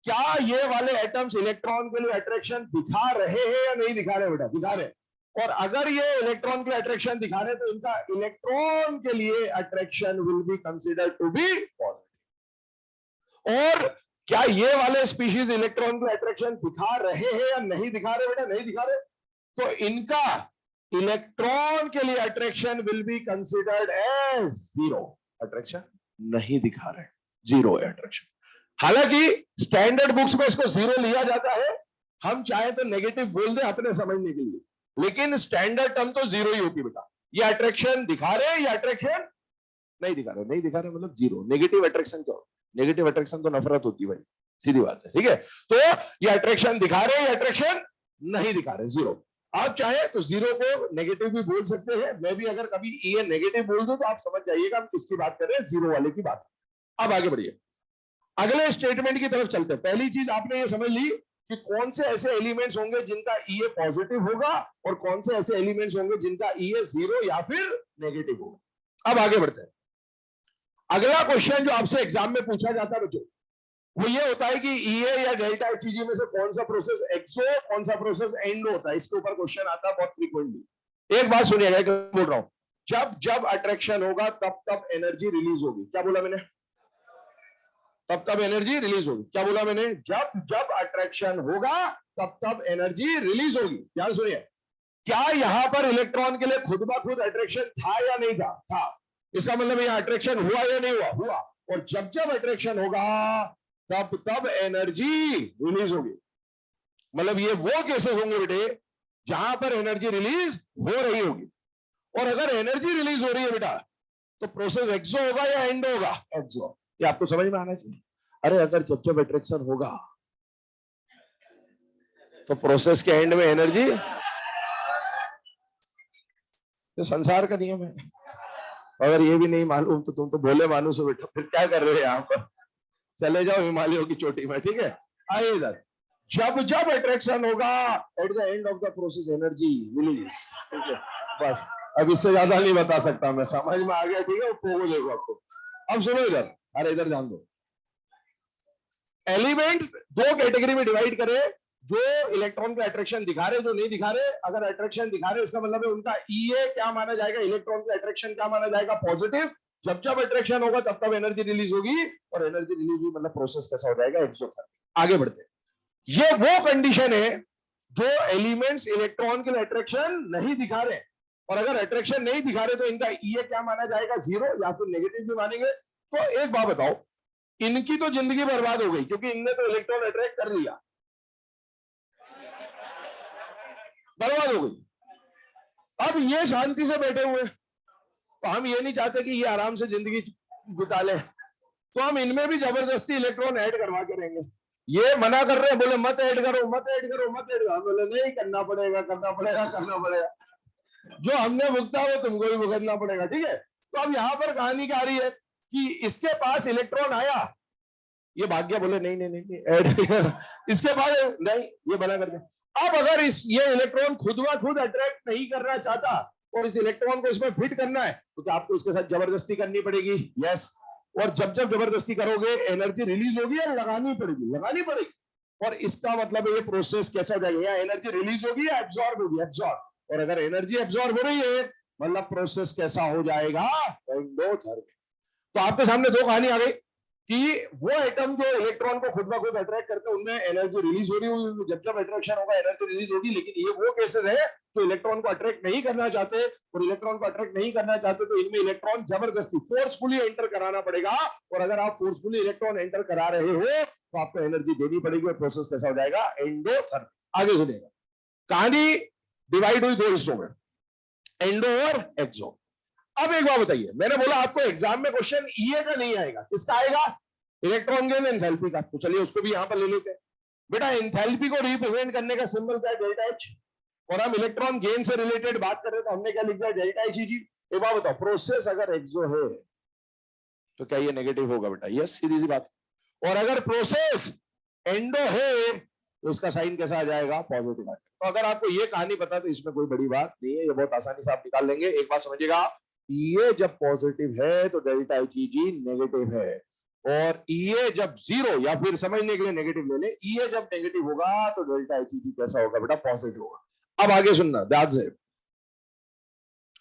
क्या ये वाले एटम्स इलेक्ट्रॉन के लिए अट्रैक्शन दिखा रहे हैं या नहीं दिखा रहे? बेटा दिखा रहे। और अगर ये इलेक्ट्रॉन के लिए अट्रैक्शन दिखा रहे तो इनका इलेक्ट्रॉन के लिए attraction will be considered to be positive. और क्या ये वाले स्पीशीज इलेक्ट्रॉन के अट्रैक्शन दिखा रहे हैं या नहीं दिखा रहे? बेटा नहीं दिखा रहे, तो इनका इलेक्ट्रॉन के लिए attraction will be considered as zero. Attraction नहीं दिखा रहे, जीरो है अट्रैक्शन। हालांकि स्टैंडर्ड बुक्स में इसको जीरो लिया जाता है, हम चाहे तो नेगेटिव बोल दें अपने समझने के लिए, लेकिन स्टैंडर्ड टर्म तो जीरो ही होती है बेटा। ये अट्रैक्शन दिखा रहे हैं या अट्रैक्शन नहीं दिखा रहे? नहीं दिखा रहे मतलब जीरो। नेगेटिव अट्रैक्शन क्या होता है? नेगेटिव अट्रैक्शन तो नफरत होती है भाई, सीधी बात है, ठीक है। तो ये अट्रैक्शन दिखा रहे हैं या अट्रैक्शन नहीं दिखा रहे? जीरो। आप चाहे तो जीरो को नेगेटिव भी बोल सकते हैं। मैं भी अगर कभी ये नेगेटिव बोल दूं तो आप समझ जाइएगा हम किसकी बात कर रहे हैं, जीरो वाले की बात। अब आगे बढ़िए, अगले स्टेटमेंट की तरफ चलते हैं। पहली चीज आपने ये समझ ली कि कौन से ऐसे एलिमेंट्स होंगे जिनका ईए पॉजिटिव होगा और कौन से ऐसे एलिमेंट्स होंगे जिनका ईए जीरो या फिर नेगेटिव होगा। अब आगे बढ़ते हैं। अगला क्वेश्चन जो आपसे एग्जाम में पूछा जाता है बच्चों, वो ये होता है कि ईए या डेल्टा एचईजी में से कौन सा प्रोसेस एक्सो, कौन सा प्रोसेस एंडो होता है। इसके ऊपर क्वेश्चन आता है बहुत फ्रीक्वेंटली। एक बात सुनिएगा, बोल रहा हूं, जब जब अट्रैक्शन होगा तब तब एनर्जी रिलीज होगी। क्या बोला मैंने? तब तब एनर्जी रिलीज होगी। क्या बोला मैंने? जब जब अट्रैक्शन होगा तब तब एनर्जी रिलीज होगी। ध्यान सुनिए, क्या यहां पर इलेक्ट्रॉन के लिए खुद ब खुद अट्रैक्शन था या नहीं था? था। इसका मतलब यहां अट्रैक्शन हुआ या नहीं हुआ? हुआ। और जब जब अट्रैक्शन होगा तब तब एनर्जी रिलीज होगी। मतलब ये वो केसेस होंगे बेटे जहां पर एनर्जी रिलीज हो रही होगी। और अगर एनर्जी रिलीज हो रही है बेटा तो प्रोसेस एक्सो होगा या एंडो होगा? एक्सो। ये आपको समझ में आना चाहिए। अरे अगर जब जब अट्रैक्शन होगा तो प्रोसेस के एंड में एनर्जी, ये संसार का नियम है। अगर ये भी नहीं मालूम तो तुम तो भोले मानुस हो बेटा, फिर क्या कर रहे हो यहाँ पर? चले जाओ हिमालयों की चोटी में, ठीक है। आइए इधर, जब जब अट्रैक्शन होगा at the end of the process energy release, ठीक है। बस अब इससे ज्यादा नहीं बता सकता मैं, समझ में आ गया? ठीक है, वो देखो आपको। अब सुनो इधर, अरे इधर ध्यान दो। एलिमेंट दो कैटेगरी में डिवाइड करे, जो इलेक्ट्रॉन का अट्रैक्शन दिखा रहे, जो नहीं दिखा रहे। अगर अट्रैक्शन दिखा रहे इसका मतलब है उनका ईए क्या माना जाएगा? इलेक्ट्रॉन का अट्रैक्शन क्या माना जाएगा? पॉजिटिव। जब जब अट्रैक्शन होगा तब तब एनर्जी रिलीज होगी, और एनर्जी रिलीज हुई मतलब प्रोसेस कैसा हो जाएगा? एक्सोथर्मिक। आगे बढ़ते, ये वो कंडीशन है जो एलिमेंट्स इलेक्ट्रॉन के लिए अट्रैक्शन नहीं दिखा रहे। और अगर अट्रैक्शन नहीं दिखा रहे तो इनका ईए क्या माना जाएगा? जीरो, या फिर नेगेटिव भी मानेंगे। तो एक बात बताओ, इनकी तो जिंदगी बर्बाद हो गई क्योंकि इनने तो इलेक्ट्रॉन अट्रैक्ट कर लिया, बर्बाद हो गई। अब ये शांति से बैठे हुए, तो हम ये नहीं चाहते कि ये आराम से जिंदगी बिता ले, तो हम इनमें भी जबरदस्ती इलेक्ट्रॉन ऐड करवा के रहेंगे। ये मना कर रहे हैं, बोले मत ऐड करो, मत ऐड करो, मत ऐड करो। बोले नहीं, करना पड़ेगा, करना पड़ेगा, करना पड़ेगा। जो हमने भुगता वो तुमको भी भुगतना पड़ेगा, ठीक है। तो अब यहां पर कहानी क्या आ रही है कि इसके पास इलेक्ट्रॉन आया, ये भाग गया, बोले नहीं नहीं नहीं ऐड इसके बाद नहीं, ये बना कर दिया। अब अगर इस ये इलेक्ट्रॉन खुद ब खुद अट्रैक्ट नहीं करना चाहता और इस इलेक्ट्रॉन को इसमें फिट करना है, तो क्या आपको इसके साथ जबरदस्ती करनी पड़ेगी? यस। और जब जब जबरदस्ती करोगे एनर्जी रिलीज होगी या लगानी पड़ेगी? लगानी पड़ेगी। और इसका मतलब ये प्रोसेस कैसा हो जाएगा? या एनर्जी रिलीज होगी या एब्जॉर्ब होगी? एब्जॉर्ब। और अगर एनर्जी एब्जॉर्ब हो रही है मतलब प्रोसेस कैसा हो जाएगा? एंडोथर्मिक। तो आपके सामने दो कहानी आ गई कि वो एटम जो इलेक्ट्रॉन को खुद ब खुद अट्रैक्ट करते हैं उनमें एनर्जी रिलीज हो रही होगी, जब जब अट्रैक्शन होगा एनर्जी रिलीज होगी। लेकिन ये वो केसेस है जो इलेक्ट्रॉन को अट्रैक्ट नहीं करना चाहते, और इलेक्ट्रॉन को अट्रैक्ट नहीं करना चाहते तो इनमें इलेक्ट्रॉन जबरदस्ती फोर्सफुली एंटर कराना पड़ेगा। और अगर आप फोर्सफुली इलेक्ट्रॉन एंटर करा रहे हो तो आपको एनर्जी देनी पड़ेगी, और प्रोसेस कैसा हो जाएगा? एंडोथर्मिक। आगे सुनिएगा, कहानी डिवाइड हुई दो हिस्सों में, एंडो और एक्सो। अब एक बात बताइए, मैंने बोला आपको एग्जाम में क्वेश्चन ईए का नहीं आएगा, किसका आएगा? इलेक्ट्रॉन गेन एंथैल्पी का। तो चलिए उसको भी यहां पर ले लेते हैं। बेटा एंथैल्पी को रिप्रेजेंट करने का सिंबल क्या है? Delta H. और हम इलेक्ट्रॉन गेन से रिलेटेड बात कर रहे हैं तो हमने क्या लिख दिया? Delta H G. एक बात बताओ, प्रोसेस अगर एक्सो है तो क्या ये नेगेटिव होगा बेटा? यस, सीधी सी बात। और अगर प्रोसेस एंडो है तो इसका साइन कैसा आ जाएगा? पॉजिटिव। तो अगर आपको ये कहानी पता तो इसमें कोई बड़ी बात नहीं है, ये बहुत आसानी से आप निकाल लेंगे। एक बात समझिएगा, ये जब पॉजिटिव है तो डेल्टा एच जी नेगेटिव है, और ये जब जीरो, या फिर समझने के लिए नेगेटिव ले ले, ये जब नेगेटिव होगा तो डेल्टा एच जी कैसा होगा बेटा? पॉजिटिव होगा। अब आगे सुनना ध्यान से।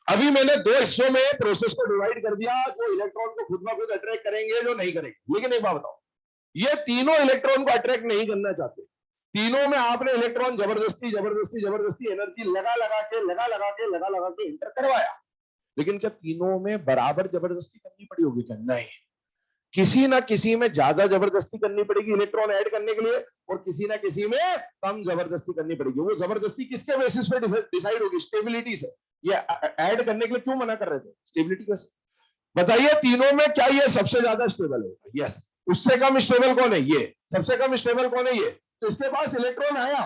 अभी मैंने दो हिस्सों में प्रोसेस को डिवाइड कर दिया, जो इलेक्ट्रॉन को खुद ब खुद अट्रैक्ट करेंगे, जो नहीं करेंगे। लेकिन एक बात बताओ, ये तीनों इलेक्ट्रॉन को अट्रैक्ट नहीं करना चाहते। तीनों में आपने इलेक्ट्रॉन जबरदस्ती जबरदस्ती जबरदस्ती एनर्जी लगा लगा के इंटर करवाया। लेकिन क्या तीनों में बराबर जबरदस्ती करनी पड़ी होगी? क्या नहीं, किसी ना किसी में ज्यादा जबरदस्ती करनी पड़ेगी इलेक्ट्रॉन ऐड करने के लिए, और किसी ना किसी में कम जबरदस्ती करनी पड़ेगी। वो जबरदस्ती किसके बेसिस पे डिसाइड होगी? स्टेबिलिटी से। ये ऐड करने के लिए क्यों मना कर रहे थे? स्टेबिलिटी कैसे? बताइए, तीनों में क्या ये सबसे ज्यादा स्टेबल है? यस। उससे कम स्टेबल कौन है? ये। सबसे कम स्टेबल कौन है? ये। तो इसके पास इलेक्ट्रॉन आया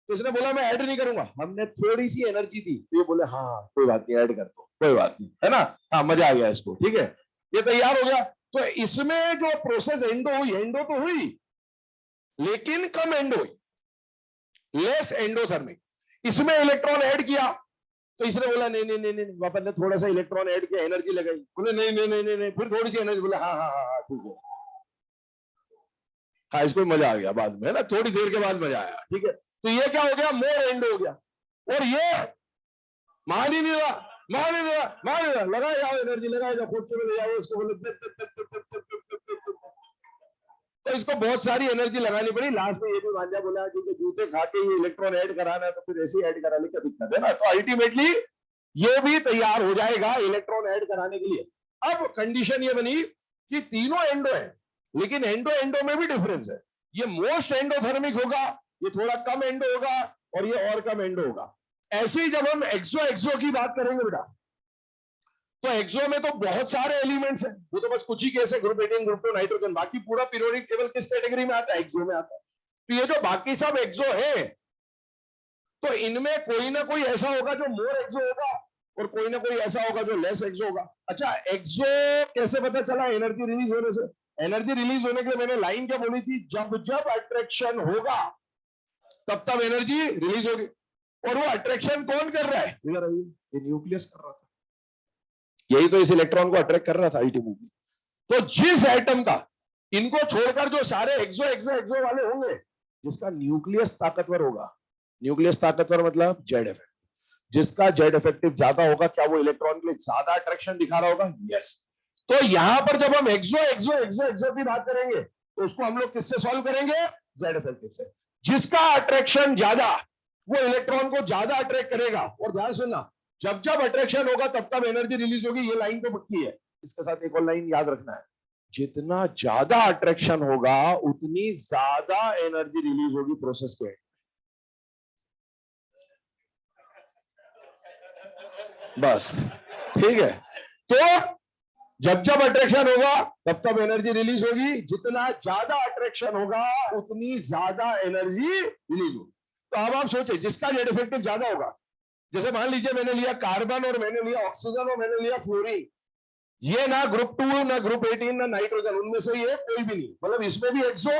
तो इसने बोला मैं ऐड नहीं करूंगा। हमने थोड़ी सी एनर्जी दी तो ये बोले हाँ कोई बात नहीं, ऐड कर दो, कोई बात नहीं, है ना? हाँ, मजा आ गया इसको, ठीक है, ये तैयार हो गया। तो इसमें जो प्रोसेस एंडो हुई, एंडो तो हुई लेकिन कम एंडो हुई, लेस एंडोथर्मिक। इसमें इलेक्ट्रॉन ऐड किया तो इसने बोला नहीं नहीं नहीं नहीं, वापस ने थोड़ा सा इलेक्ट्रॉन ऐड किया, एनर्जी लगाई, बोले नहीं नहीं नहीं नहीं नहीं, फिर थोड़ी सी एनर्जी, बोले हाँ हाँ हाँ ठीक है। हाँ, इसको मजा आ गया बाद में, है ना? थोड़ी देर के बाद मजा आया, ठीक है। तो ये क्या हो गया? मोर एंड हो गया। और ये मान ही नहीं रहा, मान ही नहीं रहा, मान ही नहीं रहा, लगाए जाओ एनर्जी, लगाए जाओ, फुटके में ले जाओ इसको, बोले तो इसको बहुत सारी एनर्जी लगानी पड़ी, लास्ट में ये भी भांजा बोला कि जूते खा के ये इलेक्ट्रॉन ऐड कराना है तो फिर ऐसे ऐड करा ले, क्या दिक्कत है ना। तो अल्टीमेटली ये भी तैयार हो जाएगा इलेक्ट्रॉन ऐड कराने के लिए। अब कंडीशन ये बनी कि तीनों एंडो है, लेकिन एंडो एंडो में भी डिफरेंस है। ये मोस्ट एंडोथर्मिक होगा, ये थोड़ा कम एंडो होगा, और ये और कम एंडो होगा। ऐसे ही जब हम एक्सो एक्सो की बात करेंगे बेटा, तो एक्सो में तो बहुत सारे एलिमेंट्स हैं, वो तो बस कुछ ही केस है, ग्रुप 18 ग्रुप 2 नाइट्रोजन, बाकी पूरा पीरियोडिक टेबल किस कैटेगरी में आता है? एक्सो में आता है। तो ये जो बाकी सब एक्सो है, तो इनमें कोई ना कोई ऐसा होगा जो मोर एक्सो होगा, और कोई ना कोई ऐसा होगा जो लेस एक्सो होगा। अच्छा, एक्सो कैसे पता चला? एनर्जी रिलीज होने से। एनर्जी रिलीज होने के लिए मैंने लाइन क्या बोली थी? जब जब अट्रैक्शन होगा तब तब एनर्जी रिलीज होगी। और वो अट्रैक्शन कौन कर रहा है? ये न्यूक्लियस कर रहा था, यही तो इस इलेक्ट्रॉन को अट्रैक्ट कर रहा था अल्टीमेटली। तो जिस एटम का, इनको छोड़कर जो सारे एक्सो एक्सो एक्सो वाले होंगे, जिसका न्यूक्लियस ताकतवर होगा, न्यूक्लियस ताकतवर मतलब जेड इफेक्टिव, जिसका जेड इफेक्टिव ज्यादा होगा, क्या वो इलेक्ट्रॉन के लिए ज्यादा अट्रैक्शन दिखा रहा होगा? यस। तो यहां पर जब हम एक्सो एक्सो एक्सो एक्सो की बात करेंगे, तो उसको हम लोग किससे सॉल्व करेंगे? जेड इफेक्टिव से। जिसका अट्रैक्शन ज्यादा, वो इलेक्ट्रॉन को ज्यादा अट्रैक्ट करेगा। और ध्यान सुनना, जब जब अट्रैक्शन होगा तब तब एनर्जी रिलीज होगी। ये लाइन तो पक्की है। इसके साथ एक और लाइन याद रखना है, जितना ज्यादा अट्रैक्शन होगा उतनी ज्यादा एनर्जी रिलीज होगी प्रोसेस के। बस ठीक है। तो जब जब अट्रैक्शन होगा तब तब एनर्जी रिलीज होगी, जितना ज्यादा अट्रैक्शन होगा उतनी ज्यादा एनर्जी रिलीज होगी। तो अब आप सोचिए, जिसका जेड इफेक्टिव ज्यादा होगा, जैसे मान लीजिए मैंने लिया कार्बन और मैंने लिया ऑक्सीजन और मैंने लिया फ्लोरीन, ये ना ग्रुप 2 ना ग्रुप 18 ना नाइट्रोजन, उनमें से ये कोई भी नहीं, मतलब इसमें भी एक्सो,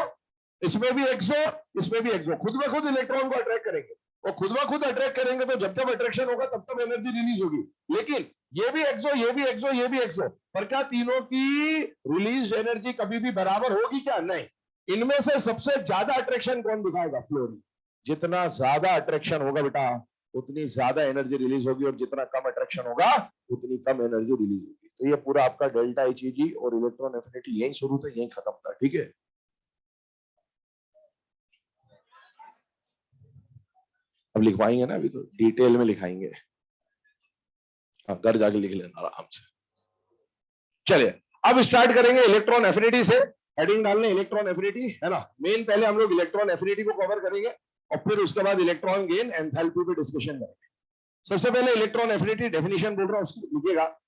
इसमें भी एक्सो, इसमें भी एक्सो, खुद ब खुद इलेक्ट्रॉन को अट्रैक्ट करेंगे। और खुद ब खुद अट्रैक्ट करेंगे तो जब जब अट्रैक्शन होगा तब तब एनर्जी रिलीज होगी। लेकिन ये भी एक्सो, ये भी एक्सो, ये भी एक्सो, पर क्या तीनों की रिलीज एनर्जी कभी भी बराबर होगी क्या? नहीं। इनमें से सबसे ज्यादा अट्रैक्शन कौन दिखाएगा? फ्लोरीन। जितना ज्यादा अट्रैक्शन होगा बेटा उतनी ज्यादा एनर्जी रिलीज होगी, और जितना कम अट्रैक्शन होगा उतनी कम एनर्जी रिलीज होगी। तो ये पूरा आपका डेल्टा एचईजी और इलेक्ट्रॉन एफिनिटी यही शुरू था, यही खत्म था। ठीक है, अब लिखवाएंगे ना, अभी तो डिटेल में लिखाएंगे, घर जाके लिख लेना आराम से। चलिए अब स्टार्ट करेंगे इलेक्ट्रॉन एफिनिटी से। हेडिंग डालने इलेक्ट्रॉन एफिनिटी, है ना। मेन पहले हम लोग इलेक्ट्रॉन एफिनिटी को कवर करेंगे, और फिर उसके बाद इलेक्ट्रॉन गेन एंथैल्पी पे डिस्कशन करेंगे। सबसे पहले इलेक्ट्रॉन एफिनिटी डेफिनेशन बोल रहा हूं, उसको लिखिएगा।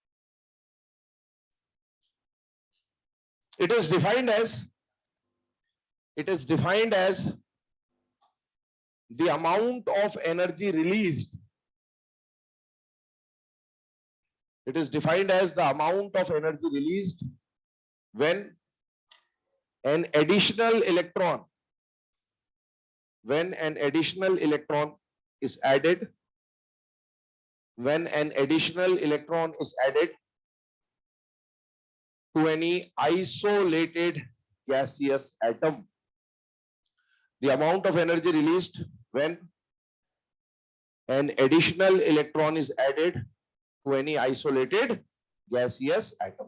It is defined as the amount of energy released. It is defined as the amount of energy released when an additional electron is added, to any isolated gaseous atom. The amount of energy released when an additional electron is added to any isolated gaseous atom.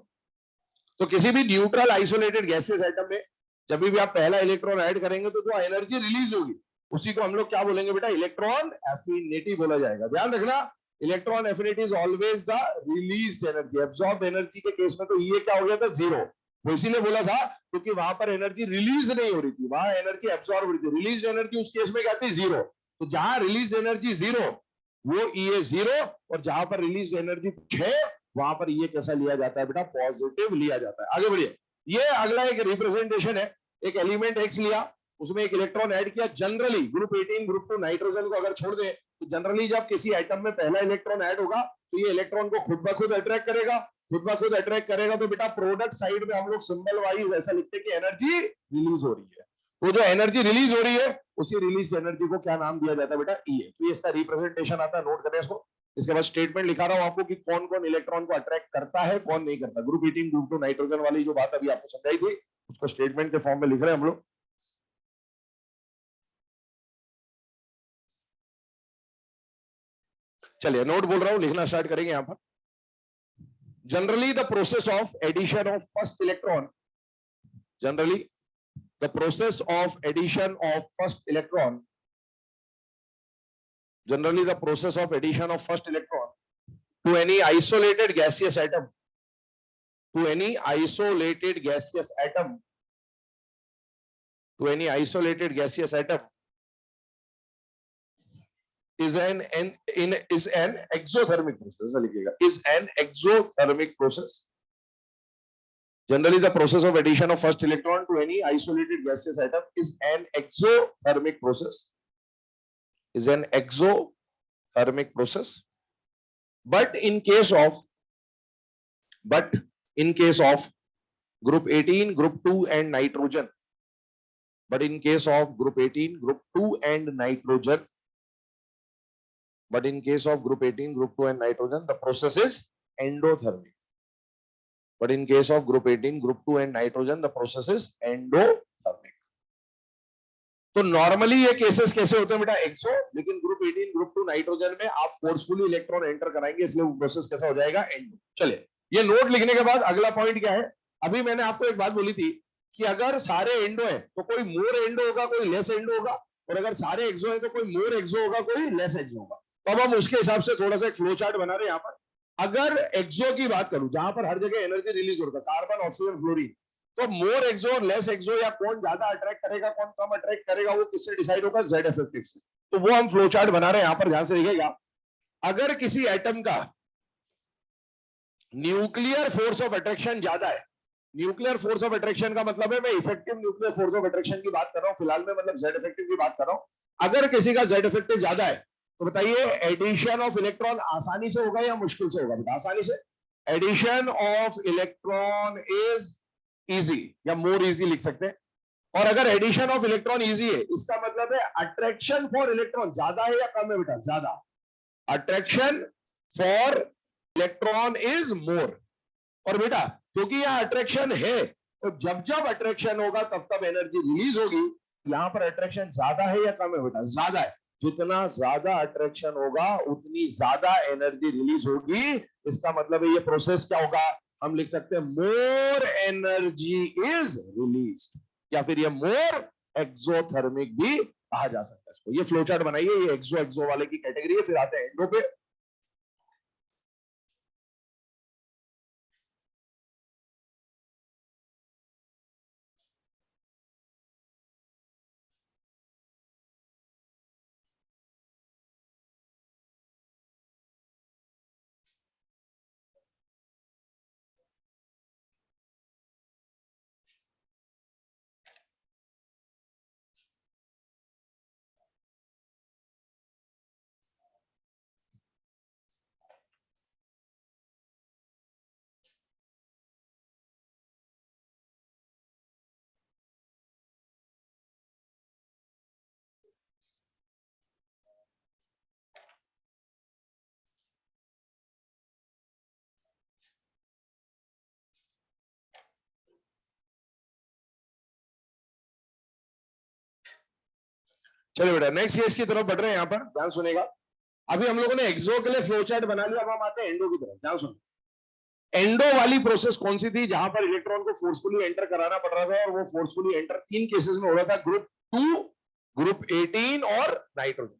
तो किसी भी neutral isolated gaseous atom में जब भी आप पहला electron add करेंगे तो जो एनर्जी रिलीज होगी उसी को हम लोग क्या बोलेंगे बेटा? इलेक्ट्रॉन एफिनिटी बोला जाएगा। ध्यान रखना, electron affinity is always the released energy. Absorb energy के केस में तो ये क्या हो गया था? जीरो। वो इसीलिए बोला था क्योंकि वहां पर एनर्जी रिलीज नहीं हो रही थी, वहां एनर्जी एब्सॉर्ब हो रही थी। रिलीज एनर्जी उस केस में क्या थी? जीरो। तो जहां रिलीज एनर्जी जीरो वो ये जीरो, और जहां पर रिलीज एनर्जी कुछ है वहां पर ये कैसा लिया जाता है बेटा? पॉजिटिव लिया जाता है। आगे बढ़िए, ये अगला एक रिप्रेजेंटेशन है। एक एलिमेंट एक्स लिया, उसमें एक इलेक्ट्रॉन ऐड किया। जनरली ग्रुप 18 ग्रुप 2 नाइट्रोजन को अगर छोड़ दे तो जनरली जब किसी एटम में पहला इलेक्ट्रॉन ऐड होगा तो ये इलेक्ट्रॉन को खुद ब खुद अट्रैक्ट करेगा। खुद ब खुद अट्रैक्ट करेगा तो बेटा प्रोडक्ट साइड में हम लोग सिंबल वाइज ऐसा लिखते हैं कि एनर्जी रिलीज हो रही है। तो जो एनर्जी रिलीज हो रही है उसी रिलीज एनर्जी को क्या नाम दिया जाता है बेटा? ई है। तो ये इसका रिप्रेजेंटेशन आता है, नोट करें इसको। इसके बाद स्टेटमेंट लिखा रहा हूं आपको कि कौन कौन इलेक्ट्रॉन को अट्रैक्ट करता है, कौन नहीं करता। ग्रुप 18 ग्रुप 2 नाइट्रोजन वाली जो बात अभी आपको समझाई थी उसको स्टेटमेंट के फॉर्म में लिख रहे हैं हम लोग। चलिए नोट बोल रहा हूं, लिखना स्टार्ट करेंगे यहां पर। Generally the process of addition of first electron, generally the process of addition of first electron, generally the process of addition of first electron to any isolated gaseous atom, to any isolated gaseous atom, to any isolated gaseous atom is an exothermic process. Is an exothermic process. Generally, the process of addition of first electron to any isolated gaseous atom is an exothermic process. Is an exothermic process. But in case of group 18, group 2 and nitrogen, but in case of group 18, group 2 and nitrogen, but in case of group 18, group 2 and nitrogen, the process is endothermic. But in case of group 18, group 2 and nitrogen, the process is endothermic. तो normally ये cases कैसे होते हैं बेटा, एक्सो, लेकिन group 18 group 2 nitrogen में आप forcefully electron enter कराएंगे, इसलिए वो प्रोसेस कैसा हो जाएगा, एंडो। चलिए, ये नोट लिखने के बाद अगला पॉइंट क्या है, अभी मैंने आपको एक बात बोली थी कि अगर सारे एंडो है तो कोई मोर एंडो होगा, कोई लेस एंडो होगा, और अगर सारे एक्सो है तो कोई मोर एक्सो होगा, कोई लेस एक्सो होगा। तो अब हम उसके हिसाब से थोड़ा सा एक फ्लो चार्ट बना रहे हैं यहाँ पर। अगर एक्सो की बात करूं, जहां पर हर जगह एनर्जी रिलीज होता है, कार्बन, ऑक्सीजन, फ्लोरीन, तो मोर एक्सो और लेस एक्सो, या कौन ज्यादा अट्रैक्ट करेगा कौन कम अट्रैक्ट करेगा, वो किससे डिसाइड होगा, जेड इफेक्टिव से। तो वो हम फ्लो चार्ट बना रहे हैं यहाँ पर, ध्यान से देखिएगा। अगर किसी एटम का न्यूक्लियर फोर्स ऑफ अट्रैक्शन ज्यादा है, न्यूक्लियर फोर्स ऑफ अट्रैक्शन का मतलब है, मैं effective nuclear force of attraction की बात कर रहा हूं फिलहाल में, मतलब जेड इफेक्टिव की बात कर रहा हूं। अगर किसी का जेड इफेक्टिव ज्यादा है तो बताइए एडिशन ऑफ इलेक्ट्रॉन आसानी से होगा या मुश्किल से होगा, बेटा आसानी से। Addition of electron is easy, या मोर इजी लिख सकते हैं। और अगर एडिशन ऑफ इलेक्ट्रॉन इजी है, इसका मतलब है अट्रैक्शन फॉर इलेक्ट्रॉन ज्यादा है या कम है बेटा, ज्यादा। अट्रैक्शन फॉर इलेक्ट्रॉन इज मोर। और बेटा क्योंकि यह अट्रैक्शन है, तो जब जब अट्रैक्शन होगा तब तब एनर्जी रिलीज होगी। यहां पर अट्रैक्शन ज्यादा है या कम है बेटा, ज्यादा है। जितना ज्यादा अट्रैक्शन होगा उतनी ज्यादा एनर्जी रिलीज होगी। इसका मतलब है ये प्रोसेस क्या होगा, हम लिख सकते हैं मोर एनर्जी इज रिलीज्ड, या फिर ये मोर एक्सोथर्मिक भी कहा जा सकता है इसको। ये फ्लो चार्ट बनाइए, ये एक्सो वाले की कैटेगरी है। फिर आते हैं एंडो पे। चलिए बेटा नेक्स्ट केस की तरफ बढ़ रहे हैं, यहां पर ध्यान सुनेगा। अभी हम लोगों ने एक्सो के लिए फ्लो चार्ट बना लिया, अब हम आते हैं एंडो की तरफ, ध्यान सुनो। एंडो वाली प्रोसेस कौन सी थी, जहां पर इलेक्ट्रॉन को फोर्सफुली एंटर कराना पड़ रहा था, और वो फोर्सफुली एंटर तीन केसेस में हो रहा था, ग्रुप 2, ग्रुप 18 और नाइट्रोजन।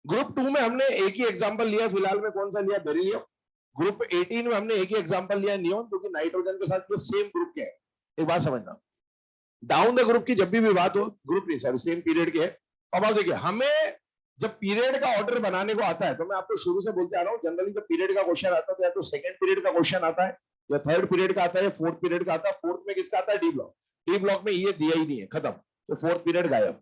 ग्रुप 2 में हमने एक ही एग्जांपल लिया फिलहाल में, कौन सा लिया, बेरिलियम। ग्रुप 18 में हमने एक ही एग्जांपल लिया, नियोन, क्योंकि नाइट्रोजन के साथ ये सेम ग्रुप के है। एक बात समझना, डाउन द ग्रुप की जब भी बात हो, ग्रुप नहीं सॉरी सेम पीरियड के है। अब आप देखिए, हमें जब पीरियड का ऑर्डर बनाने को आता है, तो मैं आपको शुरू से बोलते आ रहा हूँ, जनरली जब पीरियड का क्वेश्चन आता है, या तो सेकंड पीरियड का क्वेश्चन आता है, या थर्ड पीरियड का आता है, या फोर्थ पीरियड का आता है। फोर्थ में किसका आता है, डी ब्लॉक। डी ब्लॉक में ये दिया ही नहीं है, खत्म, तो फोर्थ पीरियड गायब,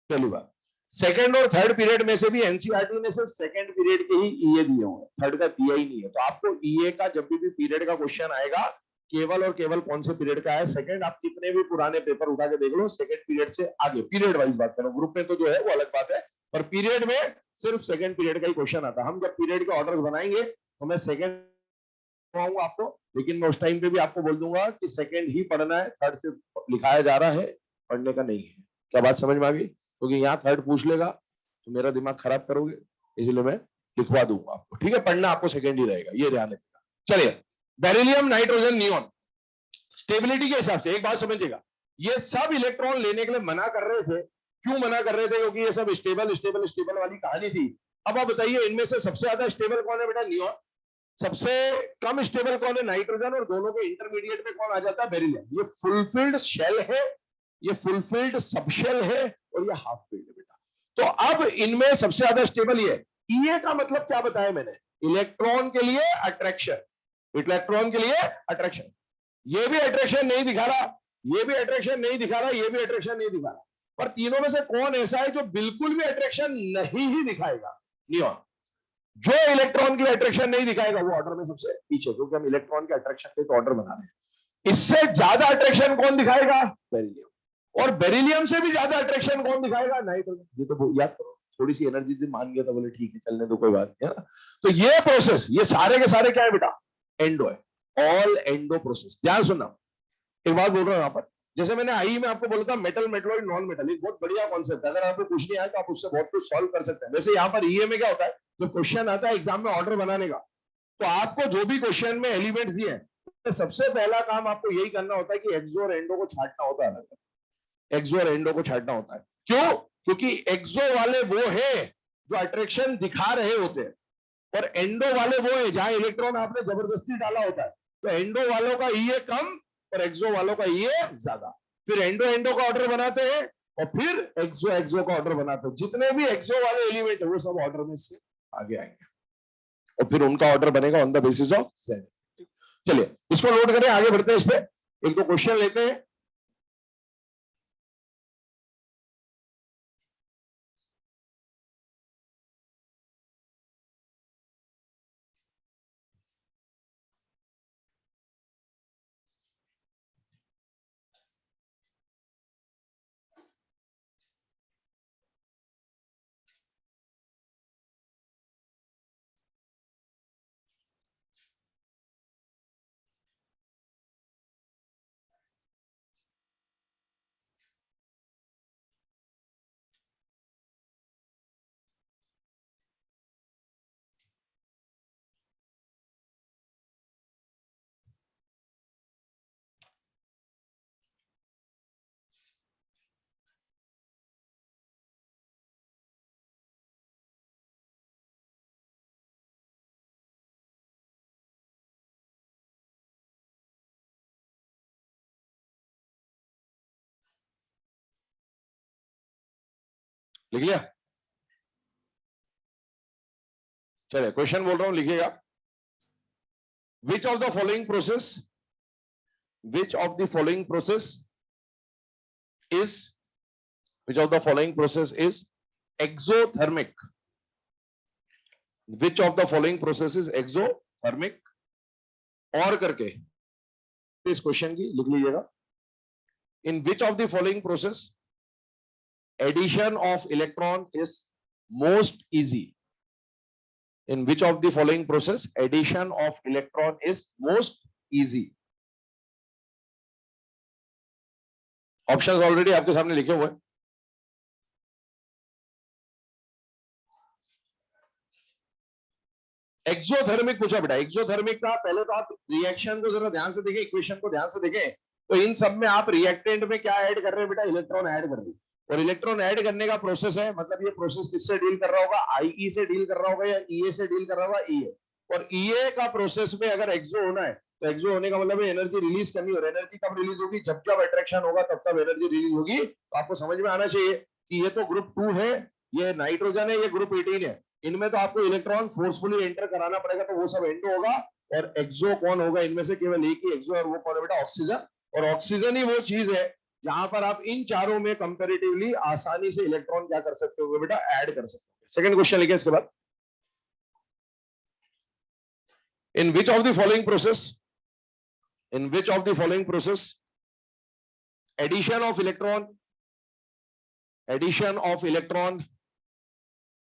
पहली बात। सेकंड और थर्ड पीरियड में से भी एनसीईआरटी ने सिर्फ सेकंड पीरियड के ही ईए दिए हुए, थर्ड का दिया ही नहीं है। तो आपको ईए का जब भी पीरियड का क्वेश्चन आएगा, केवल और केवल कौन से पीरियड का है, सेकंड। आप कितने भी पुराने पेपर उठा के देख लो, सेकंड पीरियड से आगे, पीरियड वाइज बात करो, ग्रुप में तो जो है वो अलग बात है, पर पीरियड में सिर्फ सेकंड पीरियड का ही क्वेश्चन आता है। हम जब पीरियड के ऑर्डर बनाएंगे तो मैं सेकंड बताऊंगा आपको, लेकिन मैं उस टाइम पे भी आपको बोल दूंगा कि सेकंड ही पढ़ना है, थर्ड से लिखाया जा रहा है, पढ़ने का नहीं है। क्या बात समझ में आ गई? क्योंकि यहाँ थर्ड पूछ लेगा तो मेरा दिमाग खराब करोगे, इसलिए मैं लिखवा दूंगा आपको, ठीक है? पढ़ना आपको सेकंड ही रहेगा, ये ध्यान रखिएगा। चलिए, बेरिलियम, नाइट्रोजन, नियोन, स्टेबिलिटी के हिसाब से एक बात समझिएगा, ये सब इलेक्ट्रॉन लेने के लिए मना कर रहे थे। क्यों मना कर रहे थे? क्योंकि ये सब स्टेबल स्टेबल स्टेबल वाली कहानी थी। अब आप बताइए इनमें से सबसे ज्यादा स्टेबल कौन है बेटा? नियॉन। सबसे कम स्टेबल कौन है? नाइट्रोजन। और दोनों के इंटरमीडिएट में कौन आ जाता है? बेरिलियम। ये फुलफिल्ड शेल है, ये फुलफिल्ड सबशेल है, और ये हाफ फिल्ड है बेटा। तो अब इनमें सबसे ज्यादा स्टेबल ये है। ईए का मतलब क्या बताया मैंने? इलेक्ट्रॉन के लिए अट्रैक्शन। इलेक्ट्रॉन के लिए अट्रैक्शन। ये भी अट्रैक्शन नहीं दिखा रहा, ये भी अट्रैक्शन नहीं दिखा रहा, ये भी अट्रैक्शन नहीं दिखा रहा। पर तीनों में से कौन ऐसा है जो बिल्कुल भी अट्रैक्शन नहीं ही दिखाएगा? नियॉन। जो इलेक्ट्रॉन की अट्रैक्शन नहीं दिखाएगा वो ऑर्डर में सबसे पीछे, क्योंकि हम इलेक्ट्रॉन के अट्रैक्शन के तो ऑर्डर बना रहे हैं। इससे ज्यादा अट्रैक्शन कौन दिखाएगा? बेरिलियम। और बेरिलियम से भी ज्यादा अट्रैक्शन कौन दिखाएगा? नाइट्रोजन। ये तो याद करो, थोड़ी सी एनर्जी थी, मान गया था, बोले ठीक है चलने दो, कोई बात नहीं है ना। तो ये प्रोसेस, ये सारे के सारे क्या है बेटा? एंडो है। All endo process. ध्यान सुनना, एक बात बोल रहा हूं यहां पर। जैसे मैंने आई में आपको बोला था मेटल, मेटलॉइड, नॉन मेटल, एक बहुत बढ़िया कॉन्सेप्ट है। अगर आपको कुछ नहीं आया तो आप उससे बहुत कुछ सॉल्व कर सकते हैं। वैसे यहाँ पर ईए में क्या होता है, जो क्वेश्चन आता है एग्जाम में ऑर्डर बनाने का, तो आपको जो भी क्वेश्चन में एलिमेंट्स दिए हैं, तो सबसे पहला काम आपको यही करना होता है कि एक्सो और एंडो को छांटना होता है। एक्सो और एंडो को छांटना होता है। क्यों? क्योंकि एक्सो वाले वो है जो अट्रैक्शन दिखा रहे होते हैं, और एंडो वाले वो है जहां इलेक्ट्रॉन आपने जबरदस्ती डाला होता है। तो एंडो वालों का ईए कम और एक्सो वालों का ईए ज्यादा। फिर एंडो एंडो का ऑर्डर बनाते हैं और फिर एक्सो एक्सो का ऑर्डर बनाते हैं। जितने भी एक्सो वाले एलिमेंट है वो सब ऑर्डर में से आगे आएंगे, और फिर उनका ऑर्डर बनेगा on the basis of Z. चलिए इसको लोड करें, आगे बढ़ते हैं। इस पे एक दो क्वेश्चन लेते हैं। लिख लिया? चलिए क्वेश्चन बोल रहा हूं, लिखिएगा। विच of the following process, which of the following process is, which of the following process is exothermic? Which of the following process is exothermic? और करके इस क्वेश्चन की लिख लीजिएगा। In which of the following process addition of electron is most easy? In which of the following process addition of electron is most easy? Options already आपके सामने लिखे हुए हैं। एक्सोथर्मिक पूछा बेटा। एक्सोथर्मिक का पहले तो आप रिएक्शन को जरा ध्यान से देखें, इक्वेशन को ध्यान से देखें। तो इन सब में आप रिएक्टेंट में क्या ऐड कर रहे हैं बेटा? इलेक्ट्रॉन ऐड कर रहे हैं। और इलेक्ट्रॉन ऐड करने का प्रोसेस है, मतलब ये प्रोसेस किससे डील कर रहा होगा? आईई से डील कर रहा होगा या ईए से डील कर रहा होगा? ईए। और ईए का प्रोसेस में अगर एक्सो होना है तो एक्सो होने का मतलब एनर्जी रिलीज करनी, और एनर्जी कब रिलीज होगी? जब जब अट्रैक्शन होगा तब तब एनर्जी रिलीज होगी। तो आपको समझ में आना चाहिए कि ये तो ग्रुप 2 है, ये नाइट्रोजन है, ये ग्रुप 18 है। इनमें तो आपको इलेक्ट्रॉन फोर्सफुली एंटर कराना पड़ेगा, तो वो सब एंडो होगा। और एक्सो कौन होगा? इनमें से केवल एक ही एक्सो, और वो कौन है बेटा? ऑक्सीजन। और ऑक्सीजन ही वो चीज है जहां पर आप इन चारों में कंपैरेटिवली आसानी से इलेक्ट्रॉन क्या कर सकते हो बेटा? ऐड कर सकते हो। सेकंड क्वेश्चन लिखिए इसके बाद। In which of the following process, in which of the following process addition of electron, addition of electron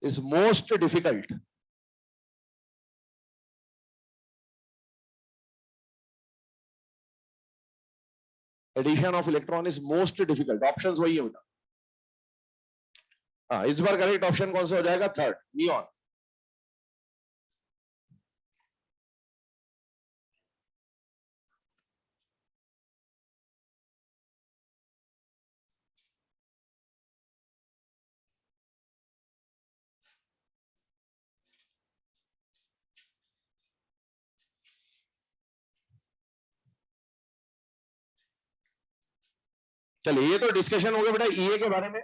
is most difficult? Addition of electron is most difficult. Options वही है बेटा। हाँ, इस बार करेक्ट ऑप्शन कौन सा हो जाएगा? Third, neon. चलिए, ये तो डिस्कशन हो गया बेटा ईए के बारे में।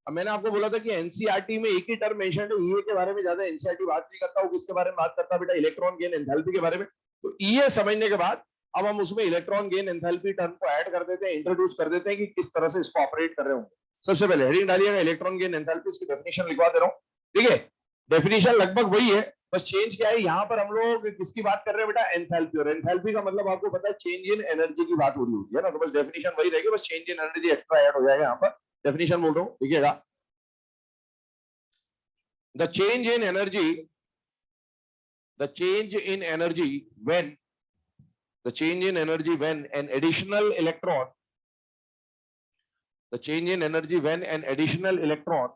अब मैंने आपको बोला था कि एनसीईआरटी में एक ही टर्म मेंशन है, ईए के बारे में ज्यादा एनसीईआरटी बात नहीं करता, वो किसके बारे में बात करता है बेटा, इलेक्ट्रॉन गेन एंथैल्पी के बारे में। तो ईए समझने के बाद अब हम उसमें इलेक्ट्रॉन गेन एंथैल्पी टर्म को ऐड कर देते हैं, इंट्रोड्यूस कर देते हैं कि किस तरह से इसको ऑपरेट कर रहे होंगे। सबसे पहले हेडिंग डालिएगा इलेक्ट्रॉन गेन एंथैल्पी, इसकी डेफिनेशन लिखवा दे रहा हूँ। ठीक है, डेफिनेशन लगभग वही है, बस चेंज क्या है, यहाँ पर हम लोग किसकी बात कर रहे हैं बेटा, एंथैल्पी। और एंथैल्पी का मतलब आपको पता है चेंज इन एनर्जी की बात हो रही होती है ना, तो बस डेफिनेशन वही रहेगी, बस change in energy extra add हो जाएगा यहाँ पर। डेफिनेशन बोल रहा हूँ, देखिएगा। The change in energy, the change in energy when the change in energy when an additional electron, the change in energy when an additional electron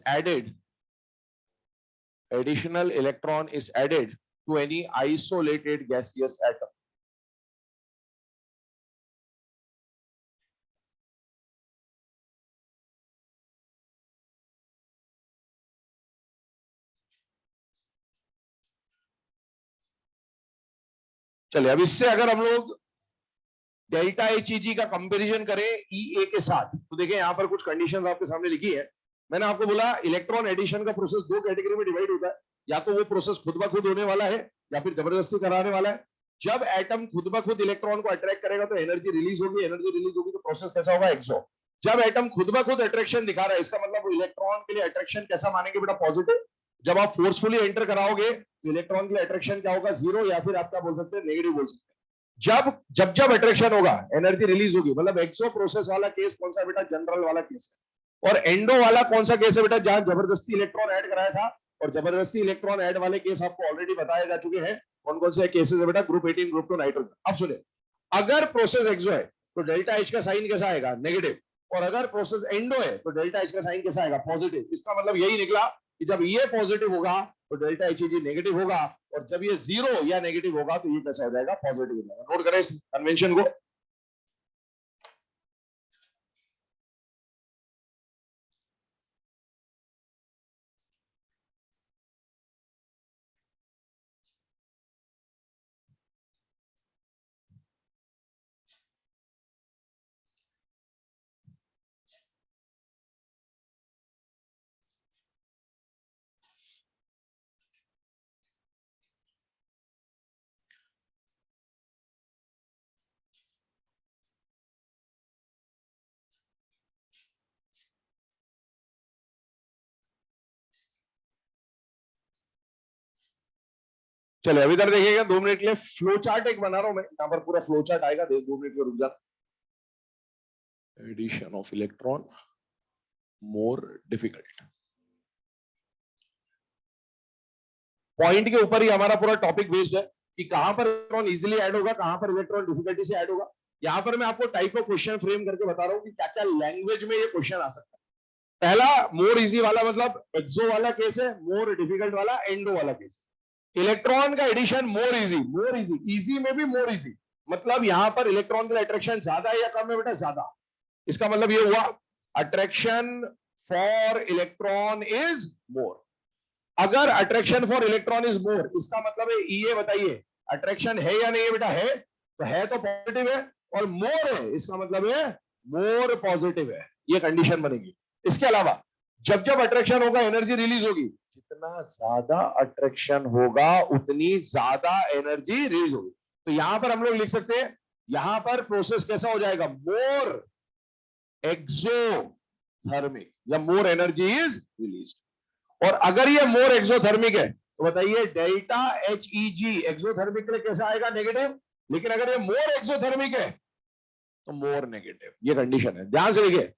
added, additional electron is added to any isolated gaseous atom. चलिए, अब इससे अगर हम लोग delta HEG का comparison करें ईए के साथ, तो देखिए यहां पर कुछ कंडीशंस आपके सामने लिखी है। मैंने आपको बोला इलेक्ट्रॉन एडिशन का प्रोसेस दो कैटेगरी में डिवाइड होता है, या तो वो प्रोसेस खुद ब खुद होने वाला है या फिर जबरदस्ती कराने वाला है। जब एटम खुद ब खुद इलेक्ट्रॉन को अट्रैक्ट करेगा तो एनर्जी रिलीज होगी, एनर्जी रिलीज होगी तो प्रोसेस कैसा होगा, एक्सो। जब एटम खुद ब खुद अट्रैक्शन दिखा रहा है, इसका मतलब इलेक्ट्रॉन के लिए अट्रैक्शन कैसा मानेंगे बेटा, पॉजिटिव। जब आप फोर्सफुली एंटर कराओगे तो इलेक्ट्रॉन के लिए अट्रैक्शन क्या होगा, जीरो, या फिर आप क्या बोल सकते हैं, नेगेटिव बोल सकते हैं। जब जब जब अट्रैक्शन होगा एनर्जी रिलीज होगी, मतलब एक्सो प्रोसेस वाला केस कौन सा बेटा, जनरल वाला केस है। और एंडो वाला कौन सा केस है बेटा, जहां जबरदस्ती इलेक्ट्रॉन ऐड कराया था। और जबरदस्ती इलेक्ट्रॉन ऐड वाले केस आपको ऑलरेडी बताए जा चुके हैं, कौन कौन से केसेस है बेटा, ग्रुप 18, ग्रुप 2 नाइट्रोजन। अब सुने, अगर प्रोसेस एक्सो है तो डेल्टा एच का साइन कैसा आएगा, नेगेटिव। और अगर प्रोसेस एंडो है तो डेल्टा एच का साइन कैसा आएगा, पॉजिटिव। इसका मतलब यही निकला कि जब ये पॉजिटिव होगा तो डेल्टा एच नेगेटिव होगा, और जब ये जीरो या नेगेटिव होगा तो ये कैसा हो जाएगा, पॉजिटिव हो जाएगा। नोट करें इस कन्वेंशन को। चलिए, अभी इधर देखिएगा, 2 मिनट के लिए फ्लो चार्ट एक बना रहा हूं मैं, यहाँ पर पूरा फ्लो चार्ट आएगा, 2 मिनट के रुक जा। Addition of electron more difficult, point के ऊपर ही हमारा पूरा टॉपिक बेस्ड है कि कहां पर इलेक्ट्रॉन इजीली ऐड होगा, कहां पर इलेक्ट्रॉन डिफिकल्टी से ऐड होगा। यहां पर मैं आपको टाइप ऑफ क्वेश्चन फ्रेम करके बता रहा हूं कि क्या क्या लैंग्वेज में ये क्वेश्चन आ सकता है। पहला मोर इजी वाला मतलब एक्सो वाला केस है, मोर डिफिकल्ट वाला एंडो वाला केस। इलेक्ट्रॉन का addition more easy, more easy, easy में भी मोर इजी, मतलब यहां पर इलेक्ट्रॉन का अट्रैक्शन ज्यादा है या कम है बेटा, ज्यादा। इसका मतलब ये हुआ attraction for electron is more. अगर attraction for electron is more, इसका मतलब है ये बताइए अट्रैक्शन है या नहीं है बेटा, है तो है, तो पॉजिटिव है। और मोर है, इसका मतलब है मोर पॉजिटिव है, ये कंडीशन बनेगी। इसके अलावा जब जब अट्रैक्शन होगा एनर्जी रिलीज होगी, जितना ज्यादा अट्रैक्शन होगा उतनी ज्यादा एनर्जी रिलीज होगी। तो यहां पर हम लोग लिख सकते हैं, यहां पर प्रोसेस कैसा हो जाएगा, मोर एक्सोथर्मिक, या मोर एनर्जी इज रिलीज। और अगर ये मोर एक्सोथर्मिक है तो बताइए डेल्टा एच ई जी एक्सोथर्मिक के लिए कैसा आएगा, नेगेटिव। लेकिन अगर ये मोर एक्सोथर्मिक है तो मोर नेगेटिव, ये कंडीशन है, ध्यान से देखिए।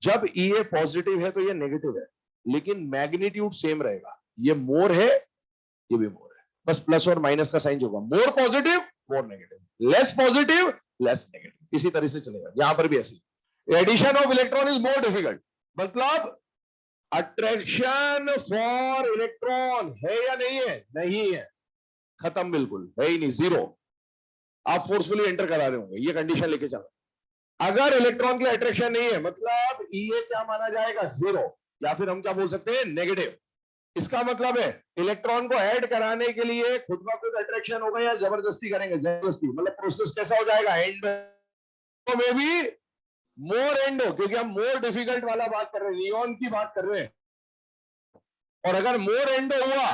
जब ई पॉजिटिव है तो ये नेगेटिव है, लेकिन मैग्नीट्यूड सेम रहेगा, ये मोर है ये भी मोर है, बस प्लस और माइनस का साइन जो होगा, more positive more negative, less positive less negative, इसी तरह से चलेगा। यहां पर भी ऐसे addition of electron is more difficult, मतलब अट्रैक्शन फॉर इलेक्ट्रॉन है या नहीं है, नहीं है, खत्म, बिल्कुल है ही नहीं, जीरो। आप फोर्सफुली एंटर करा रहे होंगे, ये कंडीशन लेके चलो। अगर इलेक्ट्रॉन के लिए अट्रैक्शन नहीं है मतलब ये क्या माना जाएगा, जीरो, या फिर हम क्या बोल सकते हैं, नेगेटिव। इसका मतलब है इलेक्ट्रॉन को ऐड कराने के लिए खुद ब खुद अट्रैक्शन होगा या जबरदस्ती करेंगे, जबरदस्ती, मतलब प्रोसेस कैसा हो जाएगा, एंड में भी मोर एंडो, क्योंकि हम मोर डिफिकल्ट वाला बात कर रहे हैं, नियॉन की बात कर रहे हैं। और अगर मोर एंडो हुआ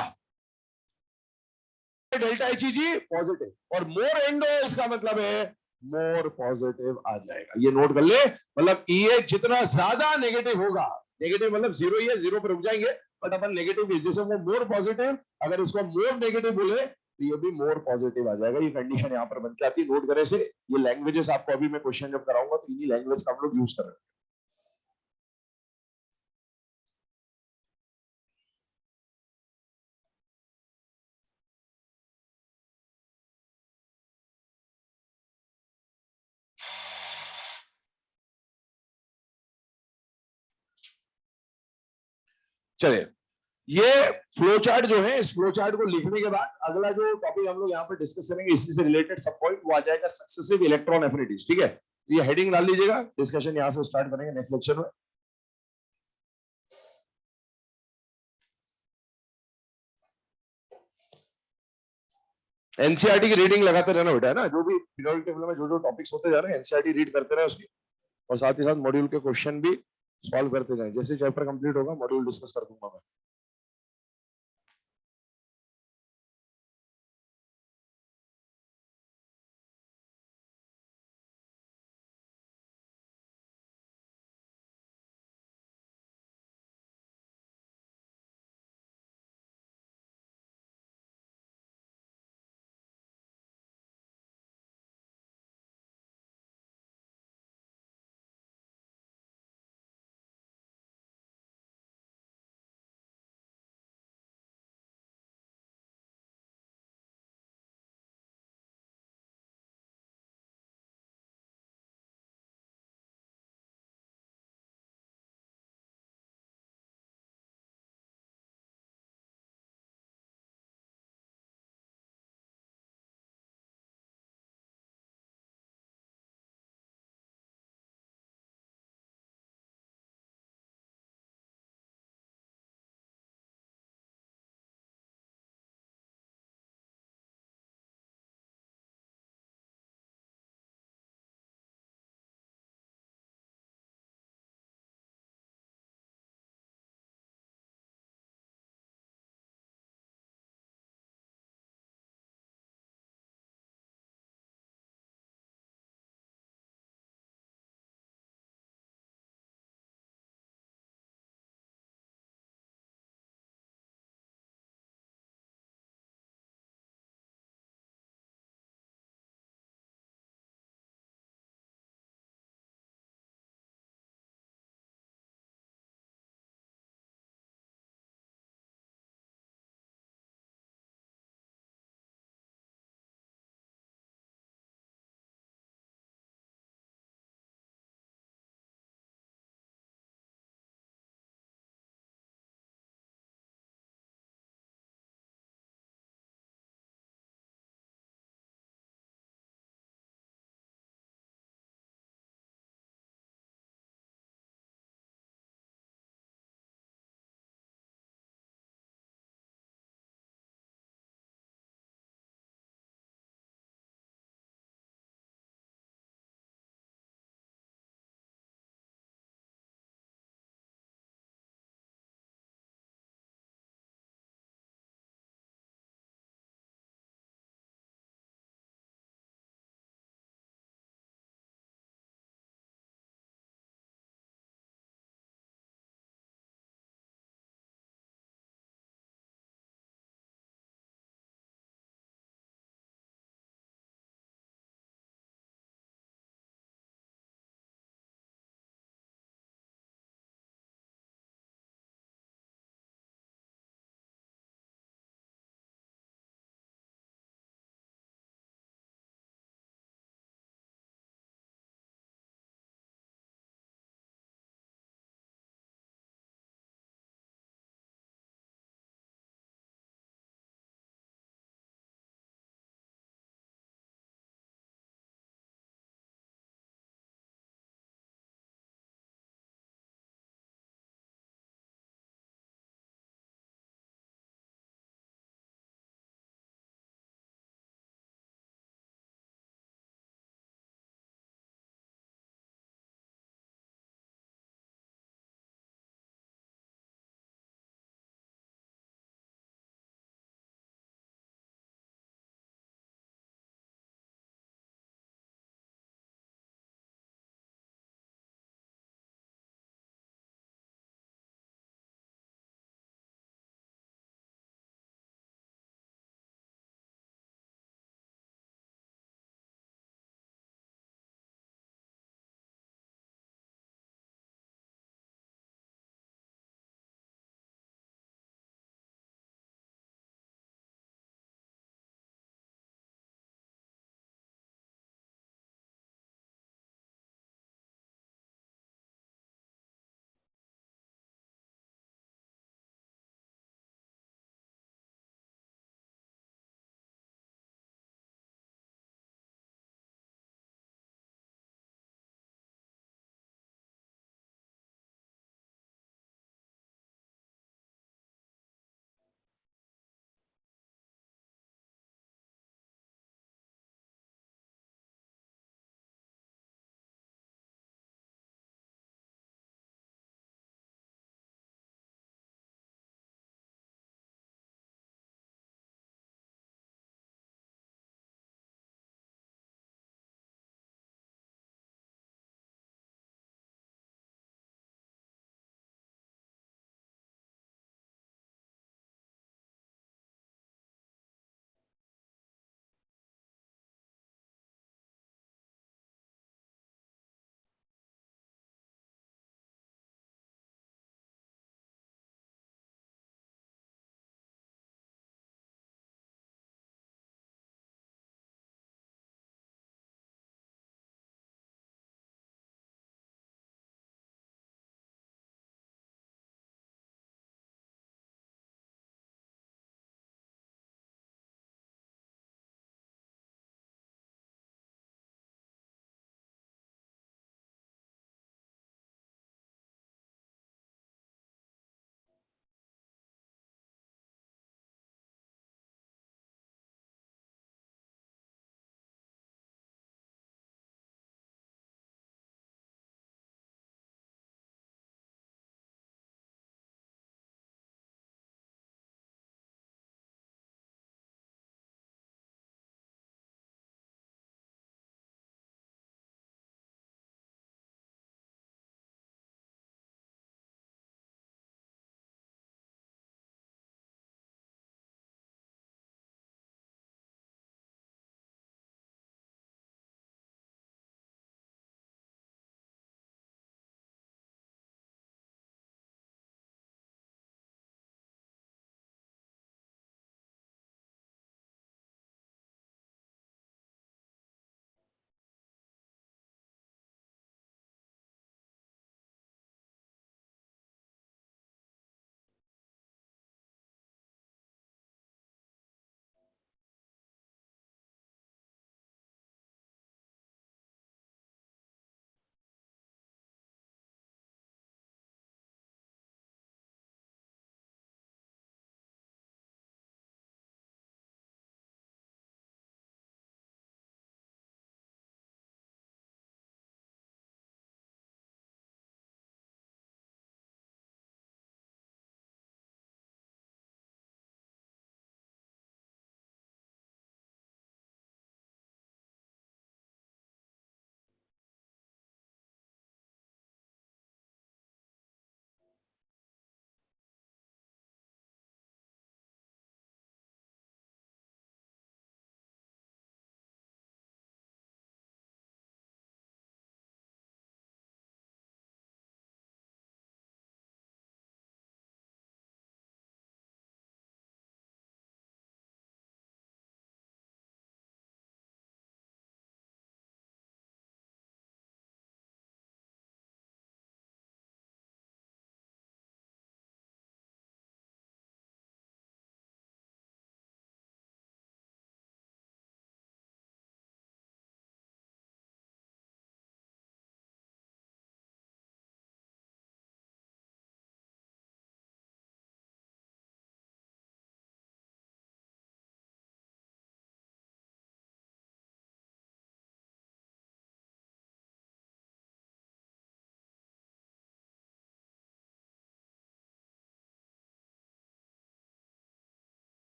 डेल्टा एचईजी पॉजिटिव, और मोर एंडो इसका मतलब है मोर पॉजिटिव आ जाएगा। ये नोट कर ले, मतलब ये जितना ज्यादा नेगेटिव होगा, नेगेटिव मतलब जीरो ही है, जीरो पे रुक जाएंगे, बट अपन नेगेटिव जैसे वो मोर पॉजिटिव, अगर इसको मोर नेगेटिव बोले तो ये भी मोर पॉजिटिव आ जाएगा। ये कंडीशन यहाँ पर बन के आती है। नोट करे से ये लैंग्वेजेस आपको अभी मैं क्वेश्चन जब कराऊंगा तो इन्हीं लैंग्वेज का हम लोग यूज कर रहे हैं। चलिए, ये फ्लो चार्ट जो है, इस फ्लो चार्ट को लिखने के बाद अगला जो टॉपिक हम लोग यहाँ पर डिस्कस करेंगे इसी से रिलेटेड सब पॉइंट, वो आ जाएगा सक्सेसिव इलेक्ट्रॉन एफिनिटीज। ठीक है, ये हेडिंग डाल लीजिएगा, डिस्कशन यहाँ से स्टार्ट करेंगे नेक्स्ट लेक्चर में। एनसीईआरटी की रीडिंग लगाते रहना बेटा, है ना, जो भी पीरियोडिक टेबल में जो जो टॉपिक्स होते जा रहे हैं एनसीईआरटी रीड करते रहे उसकी, और साथ ही साथ मॉड्यूल के क्वेश्चन भी सॉल्व करते जाएं। जैसे चैप्टर कंप्लीट होगा मॉड्यूल डिस्कस कर दूंगा मैं।